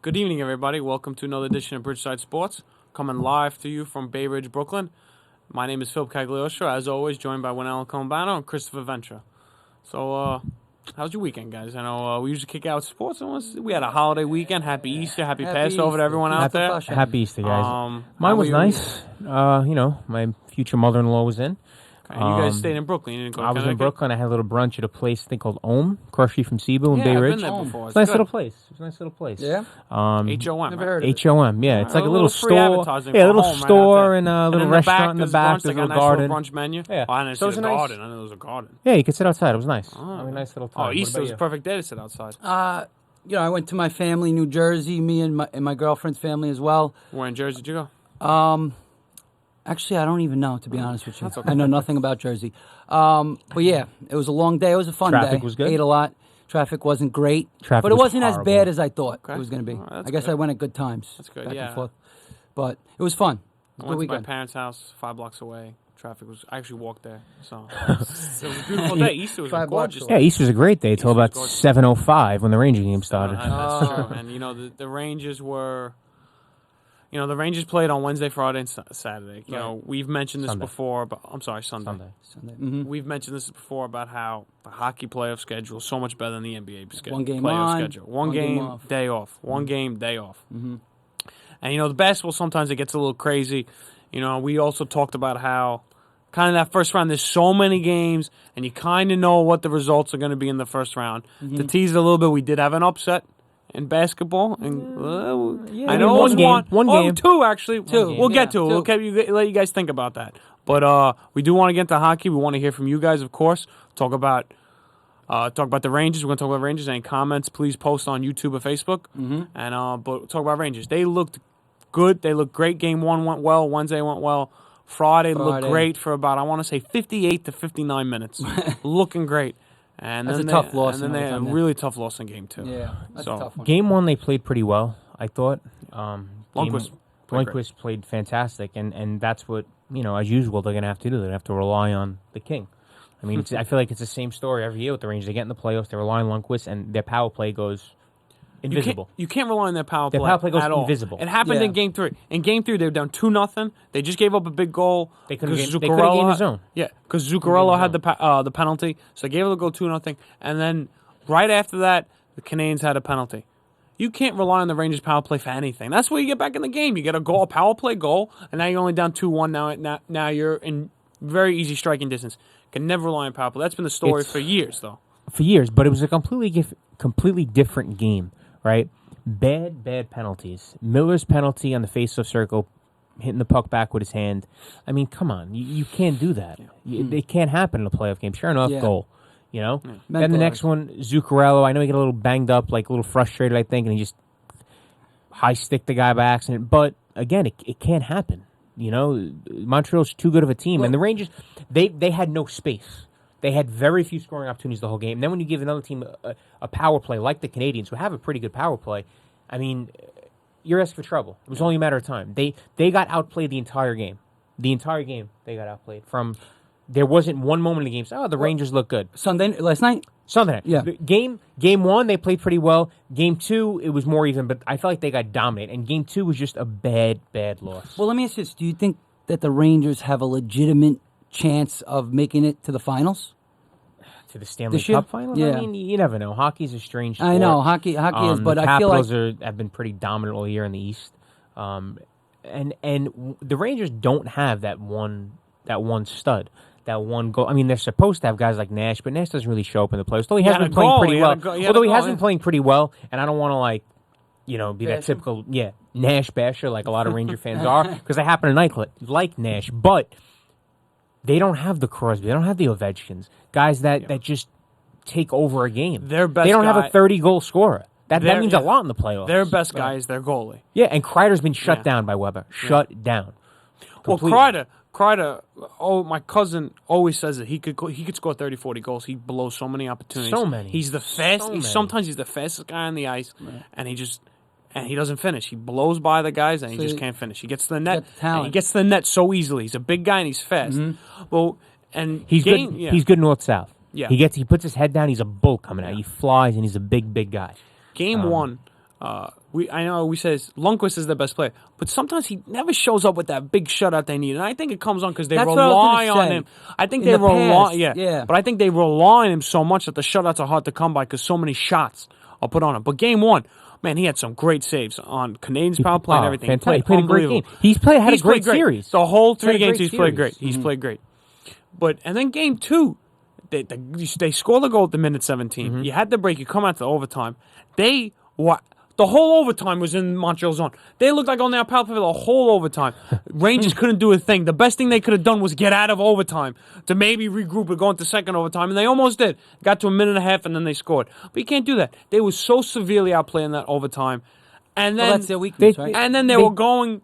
Good evening, everybody. Welcome to another edition of Bridgeside Sports, coming live to you from Bay Ridge, Brooklyn. My name is Phil Cagliostro, as always, joined by Winell Colombano and Christopher Ventra. So, how's your weekend, guys? I know we usually kick out sports. We had a holiday weekend. Happy Easter, happy Passover to everyone out there. Happy Easter, guys. Mine was nice. My future mother-in-law was in. You guys stayed in Brooklyn. You didn't go to I was in Brooklyn. I had a little brunch at a place called Ohm, across street from Cebu in Bay Ridge. I've been there before. It's a nice little place. It was a nice little place. Yeah. HOM. Never heard of it. HOM. Yeah, it's like a little free store. advertising Yeah, a for little home right store out and a there. little And restaurant in the back. There's There's a nice little garden. brunch menu. Yeah. Oh, I didn't So see it the was nice. garden. I know there was a garden. Yeah, you could sit outside. It was nice. Oh. A nice little time. Oh, What Easter about was you? a perfect day to sit outside. I went to my family, New Jersey. Me and my girlfriend's family as well. Where in Jersey did you go? Actually, I don't even know, to be honest with you. That's okay. I know nothing about Jersey. But yeah, it was a long day. It was a fun day. Traffic was good? Ate a lot. Traffic wasn't great. Traffic but it was wasn't as horrible. bad as I thought Okay. it was going to be. All right, that's I guess good. I went at good times. That's good, Back yeah. and forth. But it was fun. I Good went to my weekend. parents' house 5 blocks away. Traffic was... I actually walked there. So, it was a beautiful day. Easter was 5 blocks gorgeous. away. Yeah, Easter was a great day Easter until was about gorgeous. 7:05 when the Ranger game started. That's true. And, the Rangers were... the Rangers played on Wednesday, Friday, and Saturday. We've mentioned this Sunday. before, but... I'm sorry, Sunday. Sunday. Mm-hmm. We've mentioned this before about how the hockey playoff schedule is so much better than the NBA schedule. One game playoff on, schedule. one game off. Day off. One game, day off. Mm-hmm. And, the basketball, sometimes it gets a little crazy. We also talked about how kind of that first round, there's so many games, and you kind of know what the results are going to be in the first round. Mm-hmm. To tease it a little bit, we did have an upset in basketball. And I know one it was game. One Oh, game. two, actually. Two. We'll get Yeah, to it. two. Let you guys think about that. But we do want to get into hockey. We want to hear from you guys, of course. Talk about the Rangers. We're going to talk about Rangers. Any comments, please post on YouTube or Facebook. Mm-hmm. And but talk about Rangers. They looked good. They looked great. Game 1 went well. Wednesday went well. Friday looked great for about, I want to say, 58 to 59 minutes. Looking great. And That's then a tough loss And then they had a overtime, yeah. really tough loss in Game 2. Yeah, that's a tough one. Game 1, they played pretty well, I thought. Lundqvist played great. Lundqvist played fantastic, and that's what, as usual, they're going to have to do. They're going to have to rely on the King. I mean, I feel like it's the same story every year with the Rangers. They get in the playoffs, they rely on Lundqvist, and their power play goes invisible. You can't rely on their power play. Their power play goes at all. invisible. It happened Yeah. in Game 3. In Game 3, they were down 2-0. They just gave up a big goal. They couldn't because get in the zone. Yeah, because Zuccarello had the penalty, so they gave up a goal 2-0. And then right after that, the Canadiens had a penalty. You can't rely on the Rangers power play for anything. That's where you get back in the game. You get a goal, a power play goal, and now you're only down 2-1. Now you're in very easy striking distance. Can never rely on power play. That's been the story for years, though. For years, but it was a completely different game, right? Bad penalties. Miller's penalty on the face-off circle, hitting the puck back with his hand. I mean, come on. You can't do that. It can't happen in a playoff game. Sure enough, goal. Then the next one, Zuccarello, I know he got a little banged up, like a little frustrated, I think, and he just high-sticked the guy by accident. But, again, it can't happen. Montreal's too good of a team. And the Rangers, they had no space. They had very few scoring opportunities the whole game. And then when you give another team a power play, like the Canadiens, who have a pretty good power play, I mean, you're asking for trouble. It was only a matter of time. They got outplayed the entire game. The entire game, they got outplayed. There wasn't one moment in the game, the Rangers look good. Last night? Sunday night. Yeah. Game 1, they played pretty well. Game 2, it was more even, but I felt like they got dominated. And Game 2 was just a bad loss. Well, let me ask you this. Do you think that the Rangers have a legitimate chance of making it to the finals? To the Stanley This year? Cup finals? Yeah. I mean, you never know. Hockey's a strange sport. I know, hockey is, but the I feel like... Capitals have been pretty dominant all year in the East. And the Rangers don't have that one stud. That one goal. I mean, they're supposed to have guys like Nash, but Nash doesn't really show up in the playoffs. Though he has been playing pretty well. Although he has been playing pretty well, and I don't want to be that typical Nash basher like a lot of Ranger fans are, because I happen to like Nash, but they don't have the Crosby, they don't have the Ovechkins, guys that just take over a game. Their best they don't guy, have a 30-goal scorer. That means a lot in the playoffs. Their best guy is their goalie. Yeah, and Kreider's been shut down by Weber. Shut down. Completely. Well, Kreider, my cousin always says that he could score 30, 40 goals. He blows so many opportunities. So many. He's the fast. Sometimes he's the fastest guy on the ice, and he doesn't finish. He blows by the guys, and he just can't finish. He gets to the net. And he gets to the net so easily. He's a big guy and he's fast. Mm-hmm. Well, and he's good. Yeah. He's good north-south. Yeah. He puts his head down. He's a bull coming out. He flies, and he's a big guy. Game 1, I know we says Lundqvist is the best player, but sometimes he never shows up with that big shutout they need, and I think it comes on because they That's what I was rely gonna on say. him. I think In they the rely, past, yeah, but I think they rely on him so much that the shutouts are hard to come by because so many shots are put on him. But game one, man, he had some great saves on Canadians power play and everything. Fantastic. He played a great game. He's Had a great played series. The whole He's had 3 a games, great he's played great. series. He's played great. But and then game 2, they score the goal at the minute 17. You had the break. You come out to overtime. The whole overtime was in Montreal zone. They looked like on their power play the whole overtime. Rangers couldn't do a thing. The best thing they could have done was get out of overtime to maybe regroup and go into second overtime, and they almost did. Got to a minute and a half, and then they scored. But you can't do that. They were so severely outplayed in that overtime. And then that's their weakness, right? And then they were going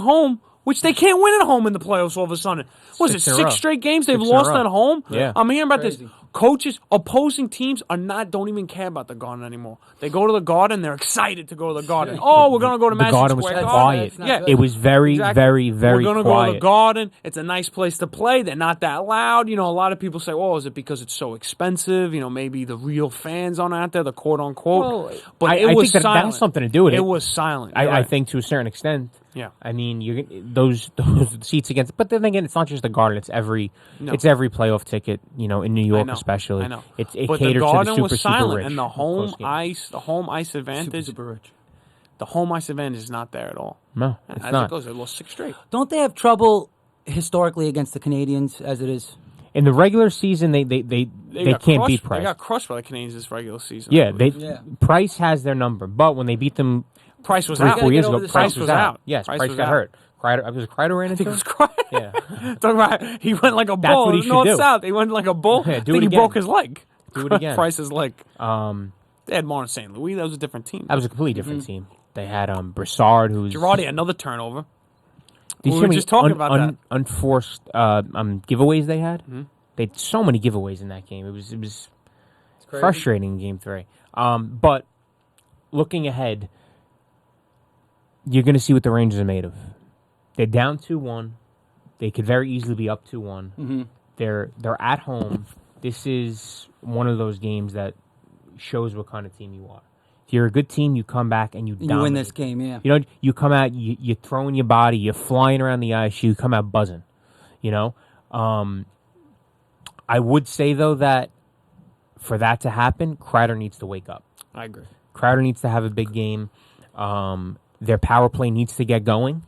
home, which they can't win at home in the playoffs all of a sudden. Was it 6 straight games they've 6 in a lost row. at home? Yeah. I'm hearing about Crazy. this. Coaches, opposing teams don't even care about the Garden anymore. They go to the Garden, they're excited to go to the Garden. Oh, we're going to go to The Madison Garden was Square quiet. That's not Yeah, good. It was very, Exactly. very, very We're going to quiet. go to the Garden. It's a nice place to play. They're not that loud. You know, a lot of people say, "Oh, is it because it's so expensive?" You know, maybe the real fans aren't out there, the quote unquote. Well, but I it was think that silent. has something to do with it. It was silent. You're I right. think to a certain extent. Yeah. I mean, those seats against. But then again, it's not just the Garden. It's every playoff ticket. You know, in New York know, especially. I know. It But caters the to Garden the was super silent, rich. and the close games. home ice advantage, Super rich. the home ice advantage is not there at all. No, it's As not. it goes, they lost 6 straight. Don't they have trouble historically against the Canadians as it is? In the regular season, they got can't crushed. beat Price. They got crushed by the Canadians this regular season. Yeah, I believe. Price has their number, but when they beat them Price was 3 out. 4 years Get ago, over this Price hump. was out. Yes, Price Price was got out. hurt. Kreider, was it Kreider ran I into think it him? was crying. Yeah. Talk about he went like a That's bull. what he should North do. south. He went like a bull. Yeah, I do think it he again. broke his leg. Do it again. Price's leg. Um, They had more in St. Louis. That was a different team. that was a completely different team. They had Brassard, who's Girardi, another turnover. Did you We see were how just many talking about that. unforced giveaways they had. They had so many giveaways in that game. It was crazy. frustrating in Game 3. But looking ahead, you're going to see what the Rangers are made of. They're down 2-1. They could very easily be up 2-1. They're at home. This is one of those games that shows what kind of team you are. If you're a good team, you come back and you You dominate. win this game, yeah. You know, you come out, you're throwing your body, you're flying around the ice, you come out buzzing. You know, I would say though that for that to happen, Kreider needs to wake up. I agree. Kreider needs to have a big game. Their power play needs to get going,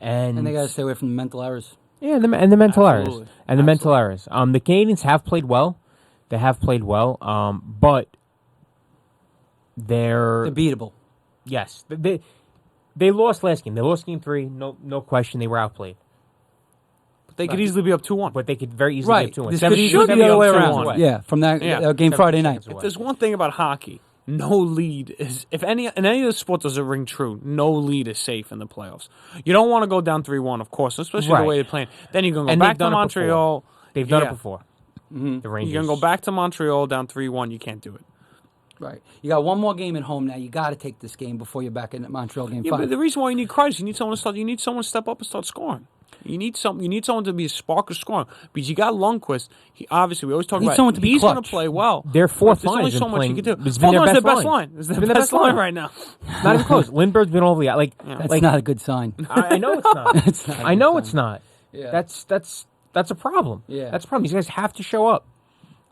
and And they got to stay away from the mental errors. yeah, and the mental errors Absolutely. and the mental errors. The Canadians have played well. They have played well, but They're beatable. yes, they lost last game. They lost Game 3. No question. They were outplayed. They could easily be up 2-1. But they could very easily Right. get 2-1. This Seven- could be should the be other up way 2-1. around. Yeah, from that Yeah. game Friday night. seconds away. There's one thing about hockey. No lead is in any of the sports does it ring true. No lead is safe in the playoffs. You don't want to go down 3-1, of course, especially Right. the way they're playing. Then you're gonna go And back they've to done it Montreal. They've done Yeah. it before. The Rangers. You're gonna go back to Montreal down 3-1. You can't do it. Right. You got one more game at home now. You got to take this game before you're back in Montreal game Yeah, 5. but the reason why you need Christ, you need someone to step up and start scoring. You need someone to be a spark of scoring because you got Lundqvist. He obviously we always talk Need about someone to be he's going to clutch. play well. Their fourth There's line only has so been much playing. you can do. It's been Fourth their line's best the best line. line. It's the It's been their best best line line. right now. Not even close. Lindbergh's been over the like. That's like not a good sign. I know it's not. It's not a I good know sign. it's not. Yeah. That's a problem. Yeah. That's a problem. These guys have to show up.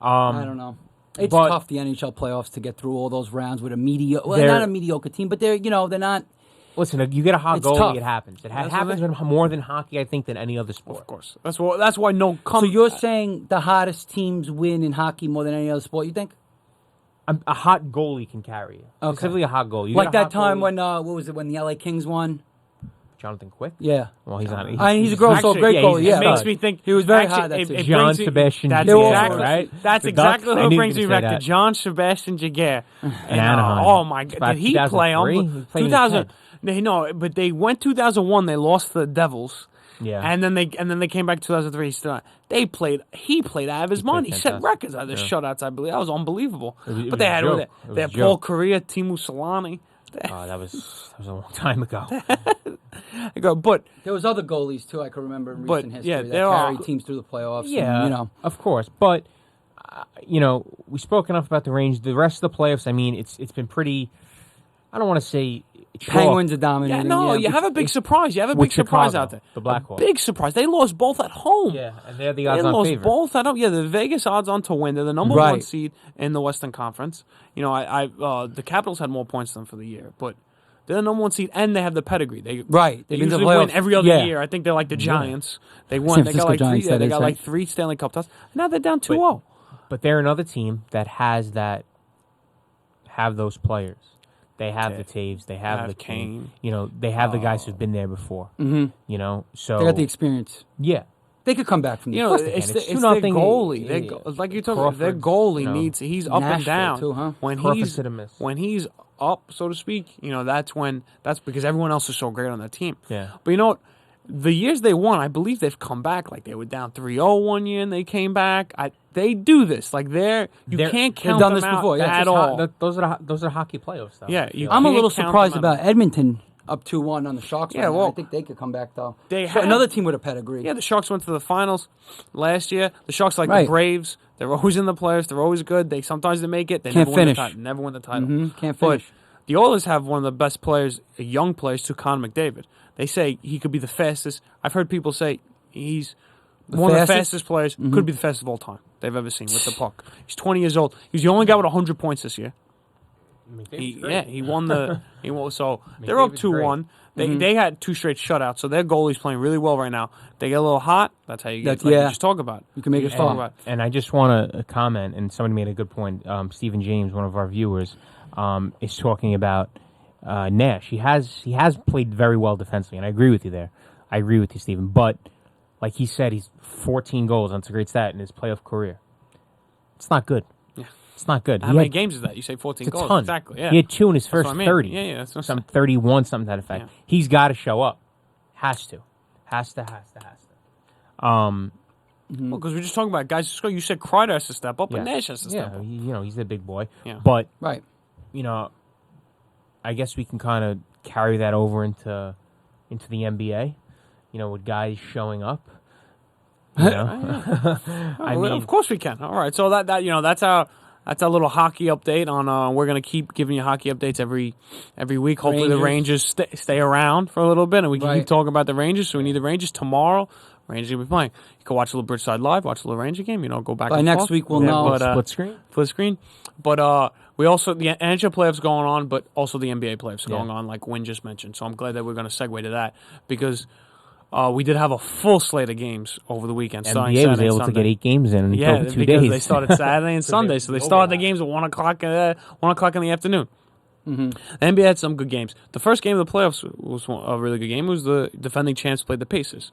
I don't know. It's but- tough, the NHL playoffs, to get through all those rounds with a mediocre, well, They're- not a mediocre team, but they're not. Listen, you get a hot It's goalie, tough. it happens. It That's happens more than hockey, I think, than any other sport. Of course, that's why no. So you're saying the hottest teams win in hockey more than any other sport, you think? A hot goalie can carry you. Okay. Specifically a hot goal. You Like get a that hot time goalie- when, what was it, when the LA Kings won? Jonathan Quick. Yeah. Well, he's not. He's a gross, Actually, great yeah, goalie, he's- yeah. It makes stud. me think He was very actually, hot that season. John brings me- Sebastian That's Jaguar, exactly right? That's The exactly Ducks, I who knew brings you me were gonna back say to that. John Sebastian Jaguar. And, Anaheim. oh my About God, did he play 2003? on He played in 2000? his No, but they went 2001. They lost to the Devils. Yeah. and then they came back 2003. He played out of his mind. He set fantastic. records out of the shutouts. I believe that was unbelievable. It was but they a had joke. all It was they a had Paul joke. Correa, Timu Solani. Oh, that was a long time ago. I go, but There was other goalies, too, I can remember in But, recent history yeah, that there are- carried teams through the playoffs. Yeah, And, of course. But we spoke enough about the Rangers. The rest of the playoffs, I mean, it's been pretty I don't want to say Penguins are Yeah, dominating. no, you have a big surprise. You have a big with surprise Chicago, out there. the Blackhawks. Big surprise. They lost both at home. Yeah, and they're the They odds-on lost favorite. both at home. Yeah, the Vegas odds on to win. They're the number one Right. seed in the Western Conference. You know, the Capitals had more points than them for the year, but they're the number one seed, and they have the pedigree. They Right. They They've been to usually win playoffs. every other Yeah. year. I think they're like the Giants. They won. San They got Francisco like three. Giants, Yeah, that they is, got right? like 3 Stanley Cup titles. Now they're down 2-0. But they're another team that has have those players. They have the Taves. They have the Kane. You know, they have the guys who've been there before. Mm-hmm. You know, so They got the experience. yeah. They could come back from this. You know, they it's can. It's their 2-0. goalie. Yeah. Like you talking about, their Crawford's, goalie you know, needs. He's up and Nashville, down. too, huh? Crawford's hit or miss. When he's up, so to speak. You know, that's because everyone else is so great on that team. Yeah. But you know what? The years they won, I believe they've come back. Like they were down 3-0 one year and they came back. They do this. Like you can't count done them this out before, yeah. at all. Those are hockey playoffs, though. Yeah, you I'm a can't little count surprised them out. about Edmonton up 2-1 on the Sharks. Yeah, right now. well, I think they could come back though. they So have- another team with a pedigree. Yeah, the Sharks went to the finals last year. The Sharks are like Right. the Braves. They're always in the playoffs. They're always good. Sometimes they make it. They Can't never win the finish. title. Never win the title. Can't But finish. the Oilers have one of the best players, young players, to Connor McDavid. They say he could be the fastest. I've heard people say he's one of the fastest players. Could be the fastest of all time they've ever seen with the puck. He's 20 years old. He's the only guy with 100 points this year. He won the. So they're up McDavid's 2-1. They had 2 straight shutouts, so their goalie's playing really well right now. They get a little hot. That's how you get. That's- Like yeah. you just talk about. You can make it just talk fun. about. And I just want to comment, and somebody made a good point. Stephen James, one of our viewers, is talking about Nash. He has played very well defensively, and I agree with you there. I agree with you, Stephen. But like he said, he's 14 goals. That's a great stat in his playoff career. It's not good. Yeah. It's not good. How many games is that? You say 14 It's a goals. ton. Exactly. Yeah. He had 2 in his That's first what I mean. 30. Yeah, that's what I'm Some saying. 31, something to that effect. Yeah. He's got to show up. Has to. Well, because we're just talking about guys. You said Kreider has to step up, and Nash has to step Yeah, up. you know, he's the big boy. Yeah. But, Right. you know, I guess we can kind of carry that over into the NBA, you know, with guys showing up. You know? I mean, of course we can. All right, so that's our little hockey update on. We're gonna keep giving you hockey updates every week. Hopefully the Rangers stay around for a little bit, and we can keep talking about the Rangers. So we need the Rangers tomorrow. Rangers gonna be playing. You can watch a little Bridgeside live, watch a little Ranger game. You know, go back By and next forth. week we'll know. split screen. Split screen. But we also the NHL playoffs going on, but also the NBA playoffs going on, like Wynn just mentioned. So I'm glad that we're going to segue to that because we did have a full slate of games over the weekend. starting NBA was Saturday and able to Sunday. get 8 games in over 2 because days. they started Saturday and Sunday, so they started the games at 1 o'clock. 1 o'clock in the afternoon. The NBA had some good games. The first game of the playoffs was a really good game. It was the defending champs played the Pacers.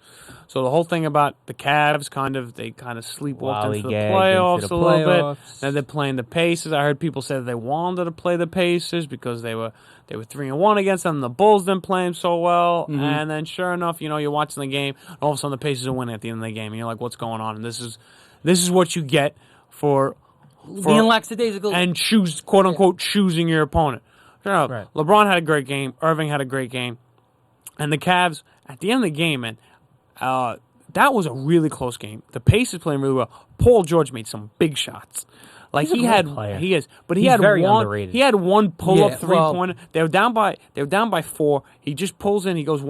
So the whole thing about the Cavs they kind of sleepwalked into the playoffs a little bit. Then they're playing the Pacers. I heard people say that they wanted to play the Pacers because they were 3-1 against them. And the Bulls didn't play them so well, and then sure enough, you know, you're watching the game, and all of a sudden the Pacers are winning at the end of the game, and you're like, what's going on? And this is what you get for Being lackadaisical. and quote unquote choosing your opponent. Sure enough, Right. LeBron had a great game. Irving had a great game. And the Cavs, at the end of the game, man, that was a really close game. The Pacers playing really well. Paul George made some big shots. Like He's a he great had, player. he is, but he He's had very one. underrated. He had one pull-up Yeah, three-pointer. They were down by 4. He just pulls in. He goes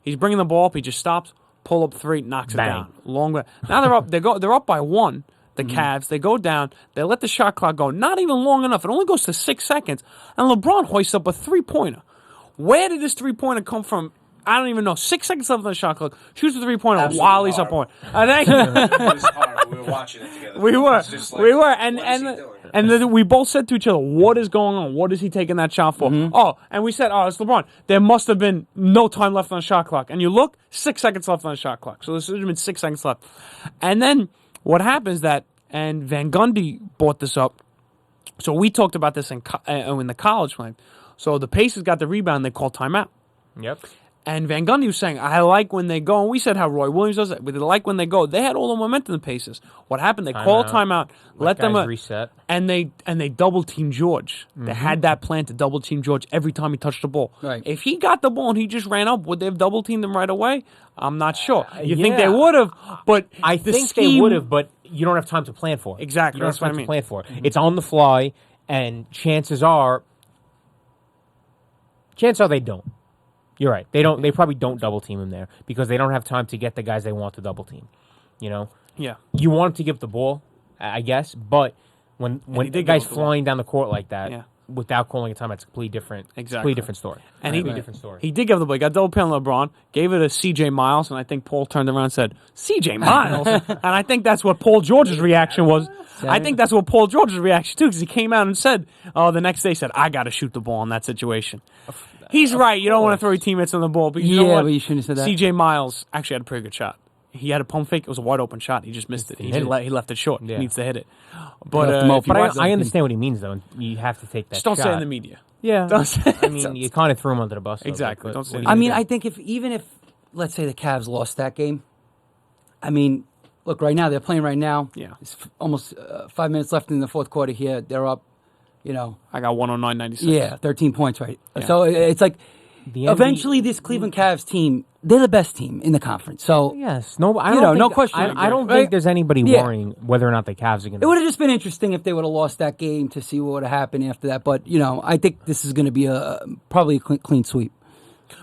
he's bringing the ball up. He just stops. Pull up 3, knocks Bang. it down. Long way. Now they're up. They're up by 1. The Cavs, they go down, they let the shot clock go, not even long enough. It only goes to 6 seconds, and LeBron hoists up a 3-pointer. Where did this 3-pointer come from? I don't even know. 6 seconds left on the shot clock. Shoots a 3-pointer Absolutely while he's up on. It was hard. We were watching it together. We were, It's just like, we were, what and is he and doing? and then we both said to each other, "What is going on? What is he taking that shot for?" Oh, and we said, "Oh, it's LeBron." There must have been no time left on the shot clock, and you look, 6 seconds left on the shot clock. So there should have been 6 seconds left. And then what happens and Van Gundy brought this up. So we talked about this in the college game. So the Pacers got the rebound, they called timeout. Yep. And Van Gundy was saying, I like when they go. And we said how Roy Williams does it. But they like when they go. They had all the momentum, the Pacers. What happened? They called timeout, let them reset. and they double team George. They had that plan to double team George every time he touched the ball. Right. If he got the ball and he just ran up, would they have double teamed him right away? I'm not sure. You think they yeah. would have? But I the think they scheme- would have, but you don't have time to plan for it. Exactly, You don't that's have what time I to plan for it. It's on the fly, and chances are Chances are they don't. You're right. They don't. They probably don't double team him there because they don't have time to get the guys they want to double team. You know. Yeah. You want him to give the ball, I guess, but when the guy's flying down the court like that without calling a time, it's a completely different. Exactly. Completely different story. And different story. He did give the ball. He got double play on LeBron, gave it to C.J. Miles, and I think Paul turned around and said, C.J. Miles? And I think that's what Paul George's reaction was. I think that's what Paul George's reaction, too, because he came out and said, the next day, said, I got to shoot the ball in that situation. He's right. You don't want to throw your teammates on the ball. But you know what? But you shouldn't have said that. C.J. Miles actually had a pretty good shot. He had a pump fake. It was a wide open shot. He just missed it. He left it short. He needs to hit it. But I understand what he means, though. You have to take that just don't shot. say it in the media. Yeah. Don't say I mean, you kind of threw him under the bus. Exactly. Don't say I mean, I think even if, let's say the Cavs lost that game, I mean, look, right now, they're playing right now. Yeah. It's almost 5 minutes left in the fourth quarter here. They're up, I got 109.96. Yeah, 13 points, right? Yeah. So it's like, eventually this Cleveland Cavs team, they're the best team in the conference. So yes, no, I don't no question. I don't think there's anybody worrying whether or not the Cavs are going to. It would have just been interesting if they would have lost that game to see what would have happened after that. But I think this is going to be probably a clean sweep.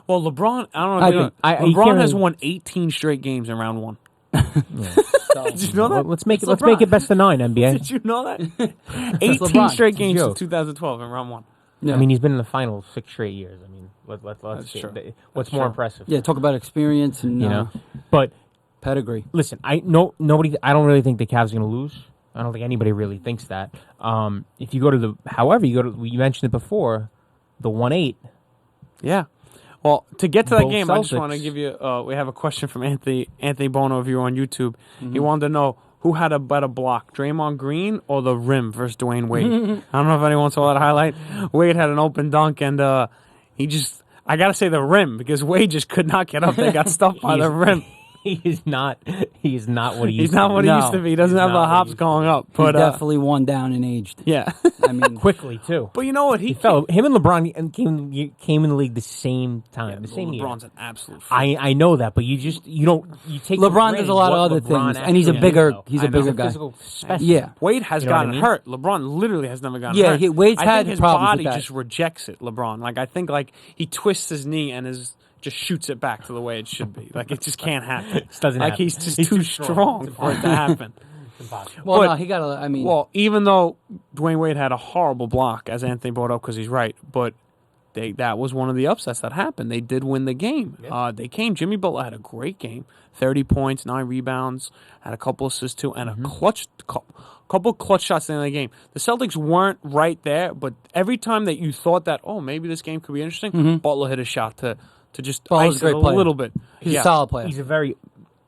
Well, LeBron, I don't know. LeBron has won 18 straight games in round one. Did you know that? Let's make it best of 9, NBA. Did you know that? 18 straight games since 2012 in round one. Yeah. I mean, he's been in the finals 6 straight years. I mean, let's see. What's more impressive? Yeah, talk about experience and but pedigree. Listen, I don't really think the Cavs are going to lose. I don't think anybody really thinks that. If you go to you mentioned it before, the 1-8. Yeah. Well, to get to that Both game, Celtics. I just want to give you. We have a question from Anthony Bono of you on YouTube. Mm-hmm. He wanted to know who had a better block, Draymond Green or the rim versus Dwayne Wade. I don't know if anyone saw that highlight. Wade had an open dunk, and he just. I gotta say the rim because Wade just could not get up there. Got stuffed by the rim. He is not what he used to be. He's not what he used to be. He doesn't have the hops going up. But he's definitely one down and aged. Yeah. I mean, quickly too. But you know what? He fell. Him and LeBron came in the league the same time, the same year. LeBron's an absolute freak. I know that, but you take LeBron does a lot of other things, and he's a bigger guy. Physical specimen. Yeah, Wade has gotten hurt. LeBron literally has never gotten hurt. Yeah, Wade's had think his problems body with that. just rejects it. LeBron, I think he twists his knee and just shoots it back to the way it should be. It just can't happen. It doesn't happen. He's just too strong for it to happen. Well, no, he got a. I mean, well, even though Dwayne Wade had a horrible block, as Anthony brought up, because he's right, but that was one of the upsets that happened. They did win the game. Yeah. They came. Jimmy Butler had a great game, 30 points, 9 rebounds, had a couple assists too, and a couple clutch shots in the game. The Celtics weren't right there, but every time that you thought that, maybe this game could be interesting, Butler hit a shot to just ice it a little bit. He's a solid player. He's a very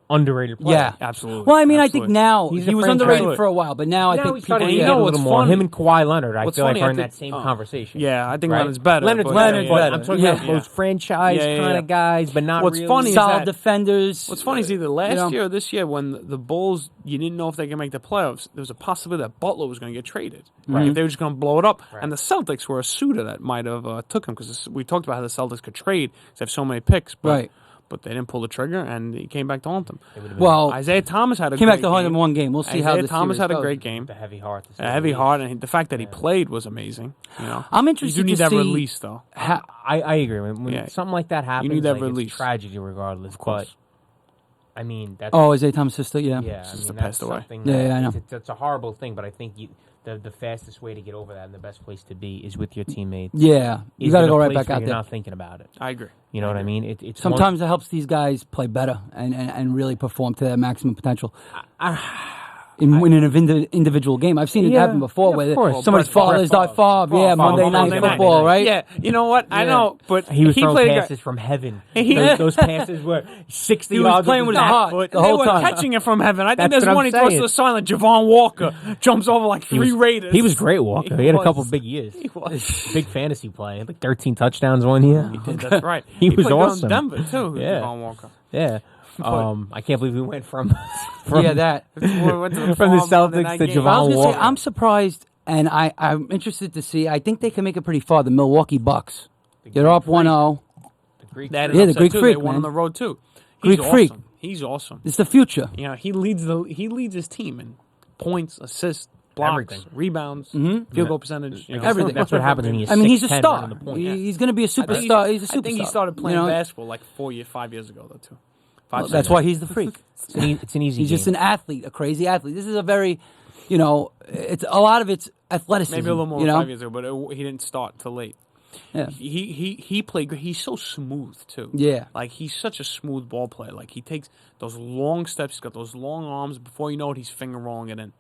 underrated player. Yeah, absolutely. Well, I mean, absolutely. I think now he was underrated player. for a while, but now I think he's starting to people get a little more. Him and Kawhi Leonard, I feel like are in that same Oh. conversation. Yeah, I think right? Leonard's better. Leonard's but better. better. I'm talking about those franchise kind of guys, but not What's really. funny is solid that- defenders. What's funny is either last year or this year when the Bulls, you didn't know if they could make the playoffs, there was a possibility that Butler was going to get traded. Right. If they were just going to blow it up. Right. And the Celtics were a suitor that might have took him because we talked about how the Celtics could trade because they have so many picks. But, but they didn't pull the trigger, and he came back to haunt them. Well, Isaiah Thomas had a came great back to haunt game. them one game. We'll see how Isaiah this Thomas had a goes. great game. The heavy heart. A heavy heart, and the fact that he played was amazing. I'm interested You do need to that see release, though. I agree. When something like that happens, you need that it's release. tragedy regardless. But I mean, that's Isaiah Thomas' sister, yeah. Sister passed away. Yeah, I know. It's a horrible thing, but I think the fastest way to get over that and the best place to be is with your teammates. Yeah, you got to go right back out you're there. Not thinking about it. I agree. You know what I mean? It's sometimes it helps these guys play better and really perform to their maximum potential. In an individual game, I've seen it happen before, where somebody's father's died Monday Night Football, right? Yeah, you know what? I know, but he was throwing played passes from heaven. Those passes were 60 yards. He was playing with his heart the whole time. Catching it from heaven. I think That's there's what one I'm he throws saying. to the silent. Javon Walker jumps over like three Raiders. He was great, Walker. He had a couple was. big years. He was. Big fantasy play. Like 13 touchdowns one year. He did, that's right. He was played awesome. in Denver too. Yeah. Javon Walker. Yeah. I can't believe we went from that from the Celtics to Javon Walker. I'm surprised, and I'm interested to see. I think they can make it pretty far. The Milwaukee Bucks. They're up 1-0. The Greek too. Freak, They won man. on the road too. Greek Freak. He's awesome. It's the future. He leads his team in points, assists, blocks, Everything. rebounds, field goal percentage, Everything. That's what happens when he's I mean, he's a 6'10" star. running the point. He's going to be a superstar. He's a superstar. I think he started playing you know? basketball like 5 years ago, though, too. That's why he's the freak. It's an easy He's game. just an athlete, a crazy athlete. This is a very, it's a lot of it's athleticism. Maybe a little more you than know? 5 years ago, but he didn't start till late. Yeah. He played great. He's so smooth too. Yeah. Like he's such a smooth ball player. Like he takes those long steps. He's got those long arms. Before you know it, he's finger rolling it in.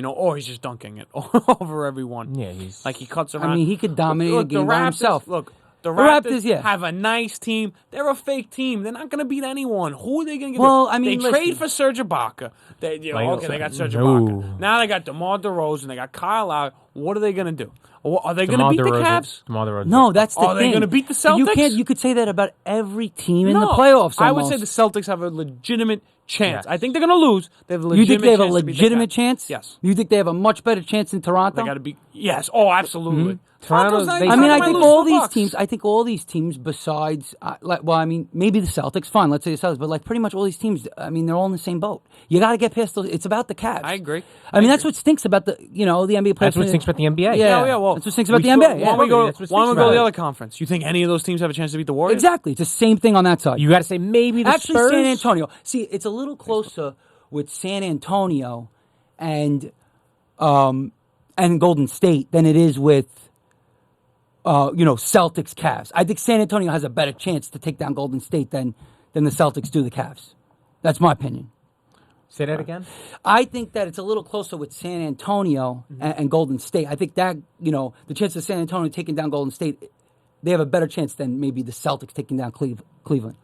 Or he's just dunking it over everyone. Yeah, he's like he cuts around. I mean, he could dominate a game by himself. Look, the Raptors, Raptors have a nice team. They're a fake team. They're not going to beat anyone. Who are they going to give? Well, I mean, they trade listen. for Serge Ibaka. They got Serge No. Ibaka. Now they got DeMar DeRozan. They got Kyle Lowry. What are they going to do? Are they going to beat the Cavs? DeMar DeRozan. No, that's the Are thing. they going to beat the Celtics? You could say that about every team in No, the playoffs. I would say almost. the Celtics have a legitimate chance. Yes. I think they're going to lose. They have a You legitimate think they have a chance to beat the legitimate Cavs. chance? Yes. You think they have a much better chance than Toronto? They got to be. Yes. Oh, absolutely. Toronto's- Toronto's they- not- I mean, I might think lose to all the these Bucks. teams. I think all these teams, besides, maybe the Celtics. Fine, let's say the Celtics, but like pretty much all these teams. I mean, they're all in the same boat. You got to get past those. It's about the Cavs. I agree. I mean, that's what stinks about the the NBA players. That's what stinks about the NBA. Yeah, Yeah. Well, that's what stinks about the we NBA. still- Yeah. Why don't we go? That's what Why don't we stinks go to about the it. other conference? You think any of those teams have a chance to beat the Warriors? Exactly. It's the same thing on that side. You got to say maybe the Actually, Spurs. San Antonio. See, it's a little closer with San Antonio and Golden State than it is with Celtics Cavs. I think San Antonio has a better chance to take down Golden State than the Celtics do the Cavs. That's my opinion. Say that again. I think that it's a little closer with San Antonio and Golden State. I think that the chance of San Antonio taking down Golden State, they have a better chance than maybe the Celtics taking down Cleveland.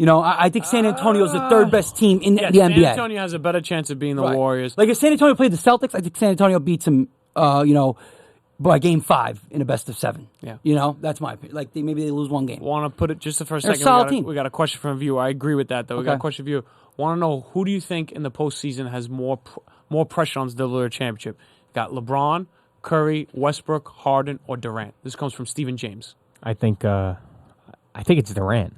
I think San Antonio is the third best team in the San NBA. Antonio has a better chance of being the Right. Warriors. Like if San Antonio played the Celtics, I think San Antonio beats them, by game 5 in a best of 7. Yeah. That's my opinion. Like maybe they lose one game. Want to put it just for a They're a second? solid team. We got a question from a viewer. I agree with that, though. We got a Okay. question from you. Want to know who do you think in the postseason has more pressure on to deliver a championship? Got LeBron, Curry, Westbrook, Harden, or Durant? This comes from Stephen James. I think it's Durant.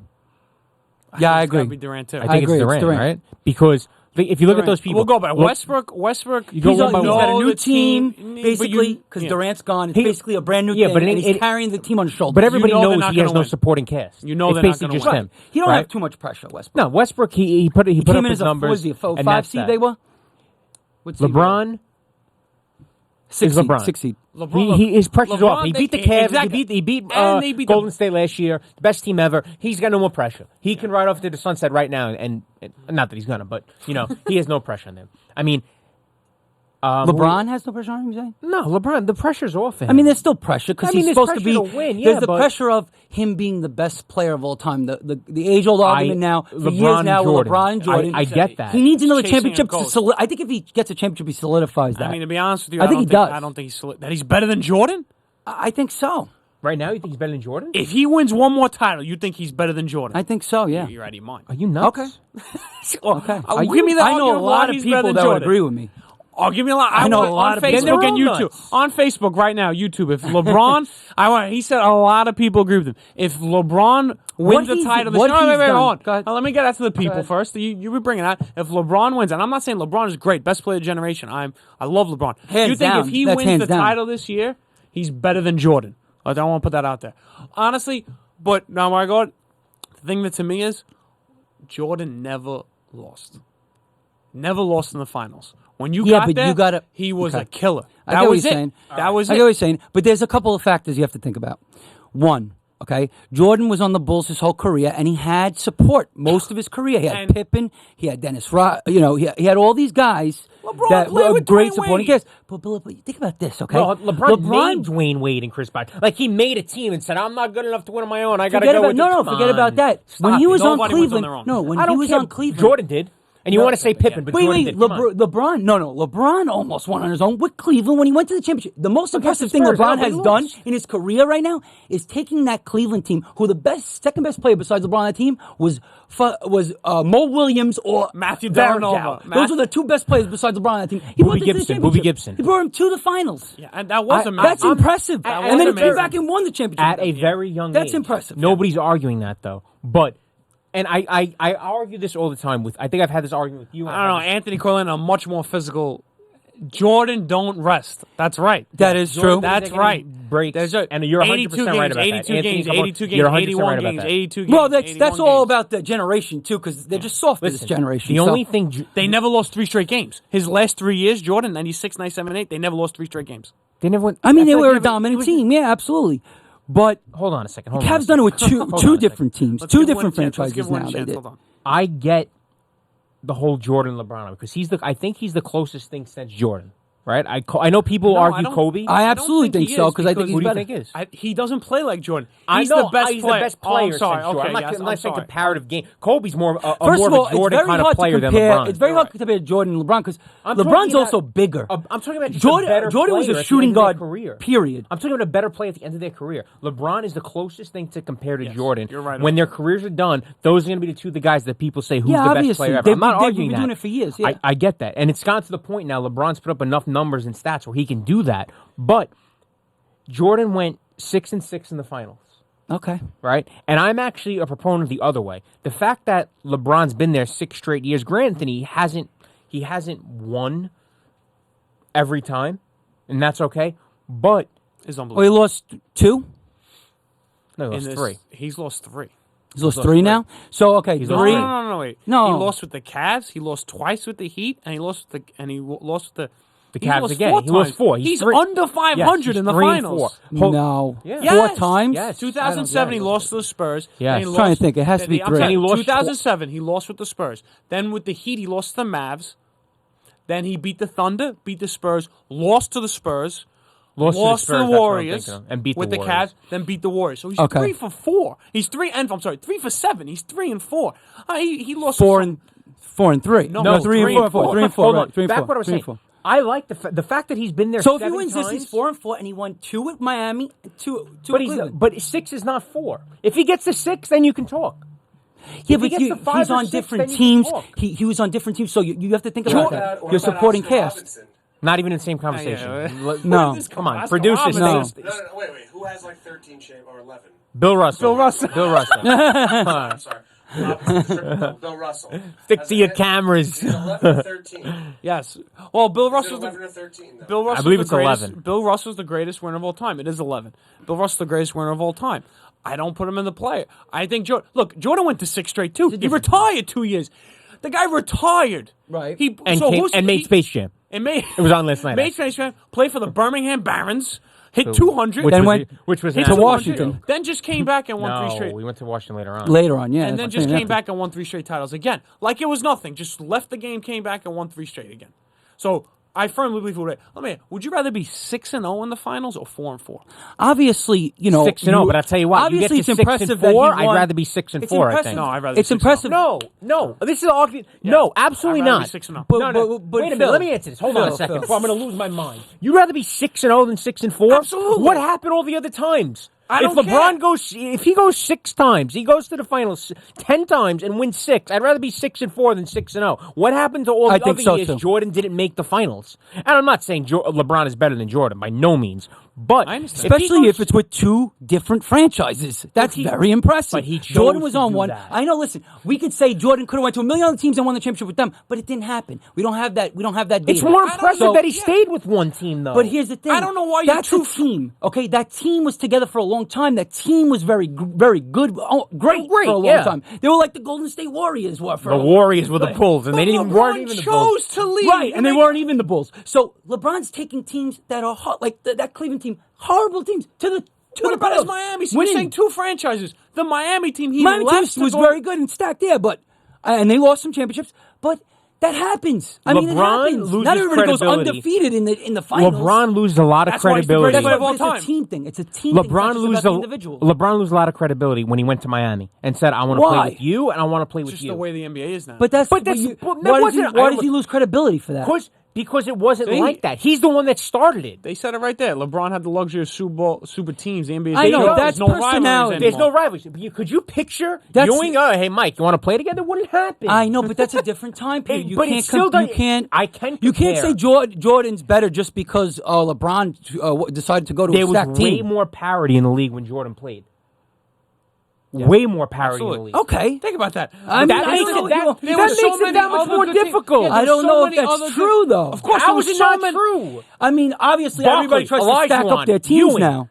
Yeah, I It's gotta agree. be Durant too. I think agree, it's it's Durant, Durant. right? Because if you look at those people, We'll go by look- Westbrook. You go He's one by he's one. got a new the team, team, but basically, you- because yeah. Durant's gone. It's He- basically a brand new Yeah, thing, but and he's it- carrying the team on his shoulders. But everybody You know they're knows not he has gonna no win. supporting cast. You know it's they're not basically gonna just win. him. He don't right? have too much pressure, Westbrook. No, Westbrook. He put He up came in his as a numbers. was he a and 5 that's seed? that. They were. What's he LeBron 6 is seed, LeBron. 6 seed. His pressure's LeBron, off. He beat the they- Cavs. exactly. He beat And they beat the- Golden State last year. Best team ever. He's got no more pressure. He can ride off to the sunset right now. And not that he's gonna, but he has no pressure on him. I mean, LeBron has no pressure on him. You saying? No, LeBron. The pressure's off him. I mean, there's still pressure because I mean, he's there's supposed to be. pressure to win, yeah, there's the but- pressure of him being the best player of all time. The age old argument now for LeBron years now with Jordan. LeBron and Jordan. I get that. He needs another Chasing a championship. ghost. I think if he gets a championship, he solidifies that. I mean, to be honest with you, I think he does. I don't think that he's better than Jordan. I think so. Right now, you think he's better than Jordan? If he wins one more title, you think he's better than Jordan? I think so. Yeah. You're out of your mind. Are you nuts? Okay. Okay. Give me that. I know a lot of people that would agree with me. Oh, give me a lot. I know a lot on of people. Facebook and They're all YouTube. nuts. On Facebook right now, YouTube. If LeBron, he said a lot of people agree with him. If LeBron wins the title this year, wait, hold on. Let me get that to the people first. You were bringing that. If LeBron wins, and I'm not saying LeBron is great, best player of the generation. I love LeBron. Hands you think down. if he That's wins hands the down. title this year, he's better than Jordan? I don't want to put that out there, honestly. But now, my God, the thing that to me is, Jordan never lost. Never lost in the finals. When you Yeah, got but there, you gotta- he was okay. a killer. I That get what was you're it. saying. That was I it. get what you're saying. But there's a couple of factors you have to think about. One, okay, Jordan was on the Bulls his whole career, and he had support most of his career. He had And- Pippen, he had Dennis Rodman. He had all these guys LeBron that played were with great Dwayne supporting Wade. cast. But think about this, okay? No, LeBron made Dwayne Wade and Chris Bosh. Like, he made a team and said, I'm not good enough to win on my own. I got to Forget go about with no, them. forget Come about on. that. When Stop he it. was on Nobody wins on Cleveland, their own. no, when I he don't was care. on Cleveland, Jordan did. And you want to say Pippen, but Jordan did. Come on. LeBron, LeBron almost won on his own with Cleveland when he went to the championship. The most impressive thing Spurs, LeBron no, has he done lost. in his career right now is taking that Cleveland team, who the second best player besides LeBron on that team was Mo Williams or Matthew Varejao. Dellavedova. Those are the two best players besides LeBron on that team. He brought them to the Gibson, championship. Bobby Gibson. He brought him to the finals. Yeah, and that was a match. That's impressive. That And then was he came amazing. back and won the championship. At a very young age. That's impressive. Nobody's arguing that, though. But, and I argue this all the time with, I think I've had this argument with you. I don't know. Anthony Corlin, a much more physical Jordan don't rest. That's right. That is true. That's right. Breaks, and you're 100% right about that. 82 games, 82 games, You're 100% 81 right about games, that. 82 games. Well, that's all games. about the generation too, because they're just soft for this generation. The so. only thing They never lost 3 straight games. His last 3 years, Jordan, 96, 97, 8, they never lost 3 straight games. they never went. I mean, they feel like were a never- dominant team. Yeah, absolutely. But Hold on a second. Hold Cavs done it with two different teams, Let's two give different one a chance. Let's franchises give one a now. They chance. did. Hold on. I get the whole Jordan LeBron because I think he's the closest thing since Jordan. Right? I know people No, I argue don't- Kobe. I don't absolutely think he so is, because I think he's Who do you better. think is? He doesn't play like Jordan. I He's know the best he's player. the best Oh, player I'm sorry. since Jordan. Okay, I'm not, yes, I'm not I'm saying sorry. comparative game. Kobe's more First more of all, of a it's Jordan very kind hard of player to than compare. LeBron. It's very hard to compare Jordan and LeBron because I'm talking LeBron's about- also bigger. I'm talking about just a better Jordan was player a at the shooting end of their guard. career. Period. I'm talking about a better player at the end of their career. LeBron is the closest thing to compare to Jordan. you're right When about their that. careers are done, those are going to be the two of the guys that people say who's Yeah, the best obviously. player ever. They've I'm not been arguing doing that. it for years, yeah. I get that, and it's gotten to the point now. LeBron's put up enough numbers and stats where he can do that. But Jordan went 6-6 in the finals. Okay. Right? And I'm actually a proponent of the other way. The fact that LeBron's been there 6 straight years, granted he hasn't won every time, and that's okay. But It's Well, he unbelievable. lost 2. no, he In lost this- 3. He's lost 3. He's lost 3 now. So okay, He's No, lost 3. no, wait. No. He lost with the Cavs. He lost twice with the Heat, and he lost with the he Cavs lost again. 4 He lost times. 4. He's three- under 500 Yes, in the he's 3 and finals. 4. No. Yeah. 4 Yes. times. Yes. 2007, he lost to the Spurs. Yes. Then he I'm trying to lost- think. It has to be I'm 3. sorry, He lost 2007, he lost with the Spurs. Then with the Heat, he lost to the Mavs. Then he beat the Thunder, beat the Spurs, lost to the Spurs, Lost to the Spurs, to the that's what I'm Warriors, thinking of, and beat with the the Warriors. Cavs, then beat the Warriors. So he's Okay. 3 for 4. He's 3 for 7. He's 3 and 4. He lost 4 and 3. No, No, 3 and 4. 3 and 4. Hold on. Right. 3 and 4. Back what I was 3 and saying. 4. I like the fact that he's been there So if 7 he wins times, this, he's 4 and 4, and he won 2 with Miami, 2 but with Cleveland. but 6 is not 4. If he gets to 6, then you can talk. Yeah, If he but gets to 5 he's or on 6, different then you teams. can talk. He was on different teams, so you have to think about that. What Your about supporting Oscar cast. Robinson? Not even in the same conversation. Yeah. No. Come on, Oscar produce this. Robinson. No. No, wait. Who has like 13 or 11? Bill Russell. Bill Russell. Bill Russell. I'm sorry. Bill Russell. Stick to your cameras. He's 11 or 13. Yes. Well, Bill Is it Russell's 11 or 13? Though? Bill Russell's believe the it's greatest, 11. Bill Russell's the greatest winner of all time. It is 11. Bill Russell's the greatest winner of all time. I don't put him in the play. I think Jordan went to 6 straight too. He retired 2 years. The guy retired. Right. He And made Space Jam. And made It was on last night, Made actually. Space Jam. Played for the Birmingham Barons. Hit 200. Which Then was, went which was hit an to absolute Washington. joke. Then just came back and won 3 No, straight. we went to Washington later on. Later on, yeah. And that's then what just I'm saying. came back and won 3 straight titles again. Like it was nothing. Just left the game, came back and won 3 straight again. So I firmly believe would you rather be 6-0 in the finals or 4-4? Obviously, 6-0, but I'll tell you what, you get obviously to it's 6 impressive and that he 4, I'd won. rather be 6 and It's 4, I impressive. think. No, I'd rather It's 6-0. impressive. No. This is argument. No, absolutely I'd rather not. be 6-0. But- no, no. but Wait a minute. Phil, Let me answer this. Hold on a Phil, second Phil. before I'm going to lose my mind. You'd rather be 6-0 than 6-4? Absolutely. What happened all the other times? I If don't LeBron care. if he goes 6 times, he goes to the finals 10 times and wins 6. I'd rather be 6-4 than 6-0. What happened to all the I think other so, years? too. Jordan didn't make the finals, and I'm not saying LeBron is better than Jordan by no means. But I understand. Especially if it's with 2 different franchises. That's very impressive. but he chose Jordan was to on do one. that. I know, listen, we could say Jordan could have went to a million other teams and won the championship with them, but it didn't happen. We don't have that data. it's more I don't impressive know. that he Yeah. stayed with one team, though. But here's the thing. I don't know why you That's a two- team. Okay, that team was together for a long time. That team was very good. Oh, great Great, for a long yeah. time. They were like the Golden State Warriors were for the a Warriors were the Bulls, and they didn't LeBron weren't even the Bulls. chose to leave. Right, and they weren't even the Bulls. So LeBron's taking teams that are like that Cleveland team, horrible teams, to the What the about his playoffs. Miami? So you're Winning. saying 2 franchises. The Miami team, he Miami left team was to go- very good and stacked there, but and they lost some championships. But that happens. I mean, it LeBron happens. loses Not everybody goes credibility. undefeated in the finals. LeBron loses a lot of That's why he's the credibility. greatest player But of all it's time. a team thing. It's a team thing. LeBron loses loses individual. LeBron loses a lot of credibility when he went to Miami and said, "I want to play Why? with you, and I want to play with Just you." the way the NBA is now. But that's But that why wasn't- why does he lose credibility for that? because it wasn't See? like that. He's the one that started it. they said it right there. LeBron had the luxury of super teams. The NBA. I know, There's that's no rivalries personality. There's no anymore. rivalry. Could you picture That's- Ewing? Oh, hey, Mike, you want to play together? It wouldn't happen. I know, but that's a different time period. You But can't it's still you done- can't. I can You can't compare. say Jordan's better just because LeBron decided to go to There a was stacked way team. more parity in the league when Jordan played. way more parity in the Absolutely. league. Okay. Think about that. I mean, That I makes don't it know, that makes it that much more difficult. I don't know if that's true, though. Of course, How there is was it so not many. true? I mean, obviously, Barkley, everybody tries to stack Olajuwon, up their teams Ewing. now.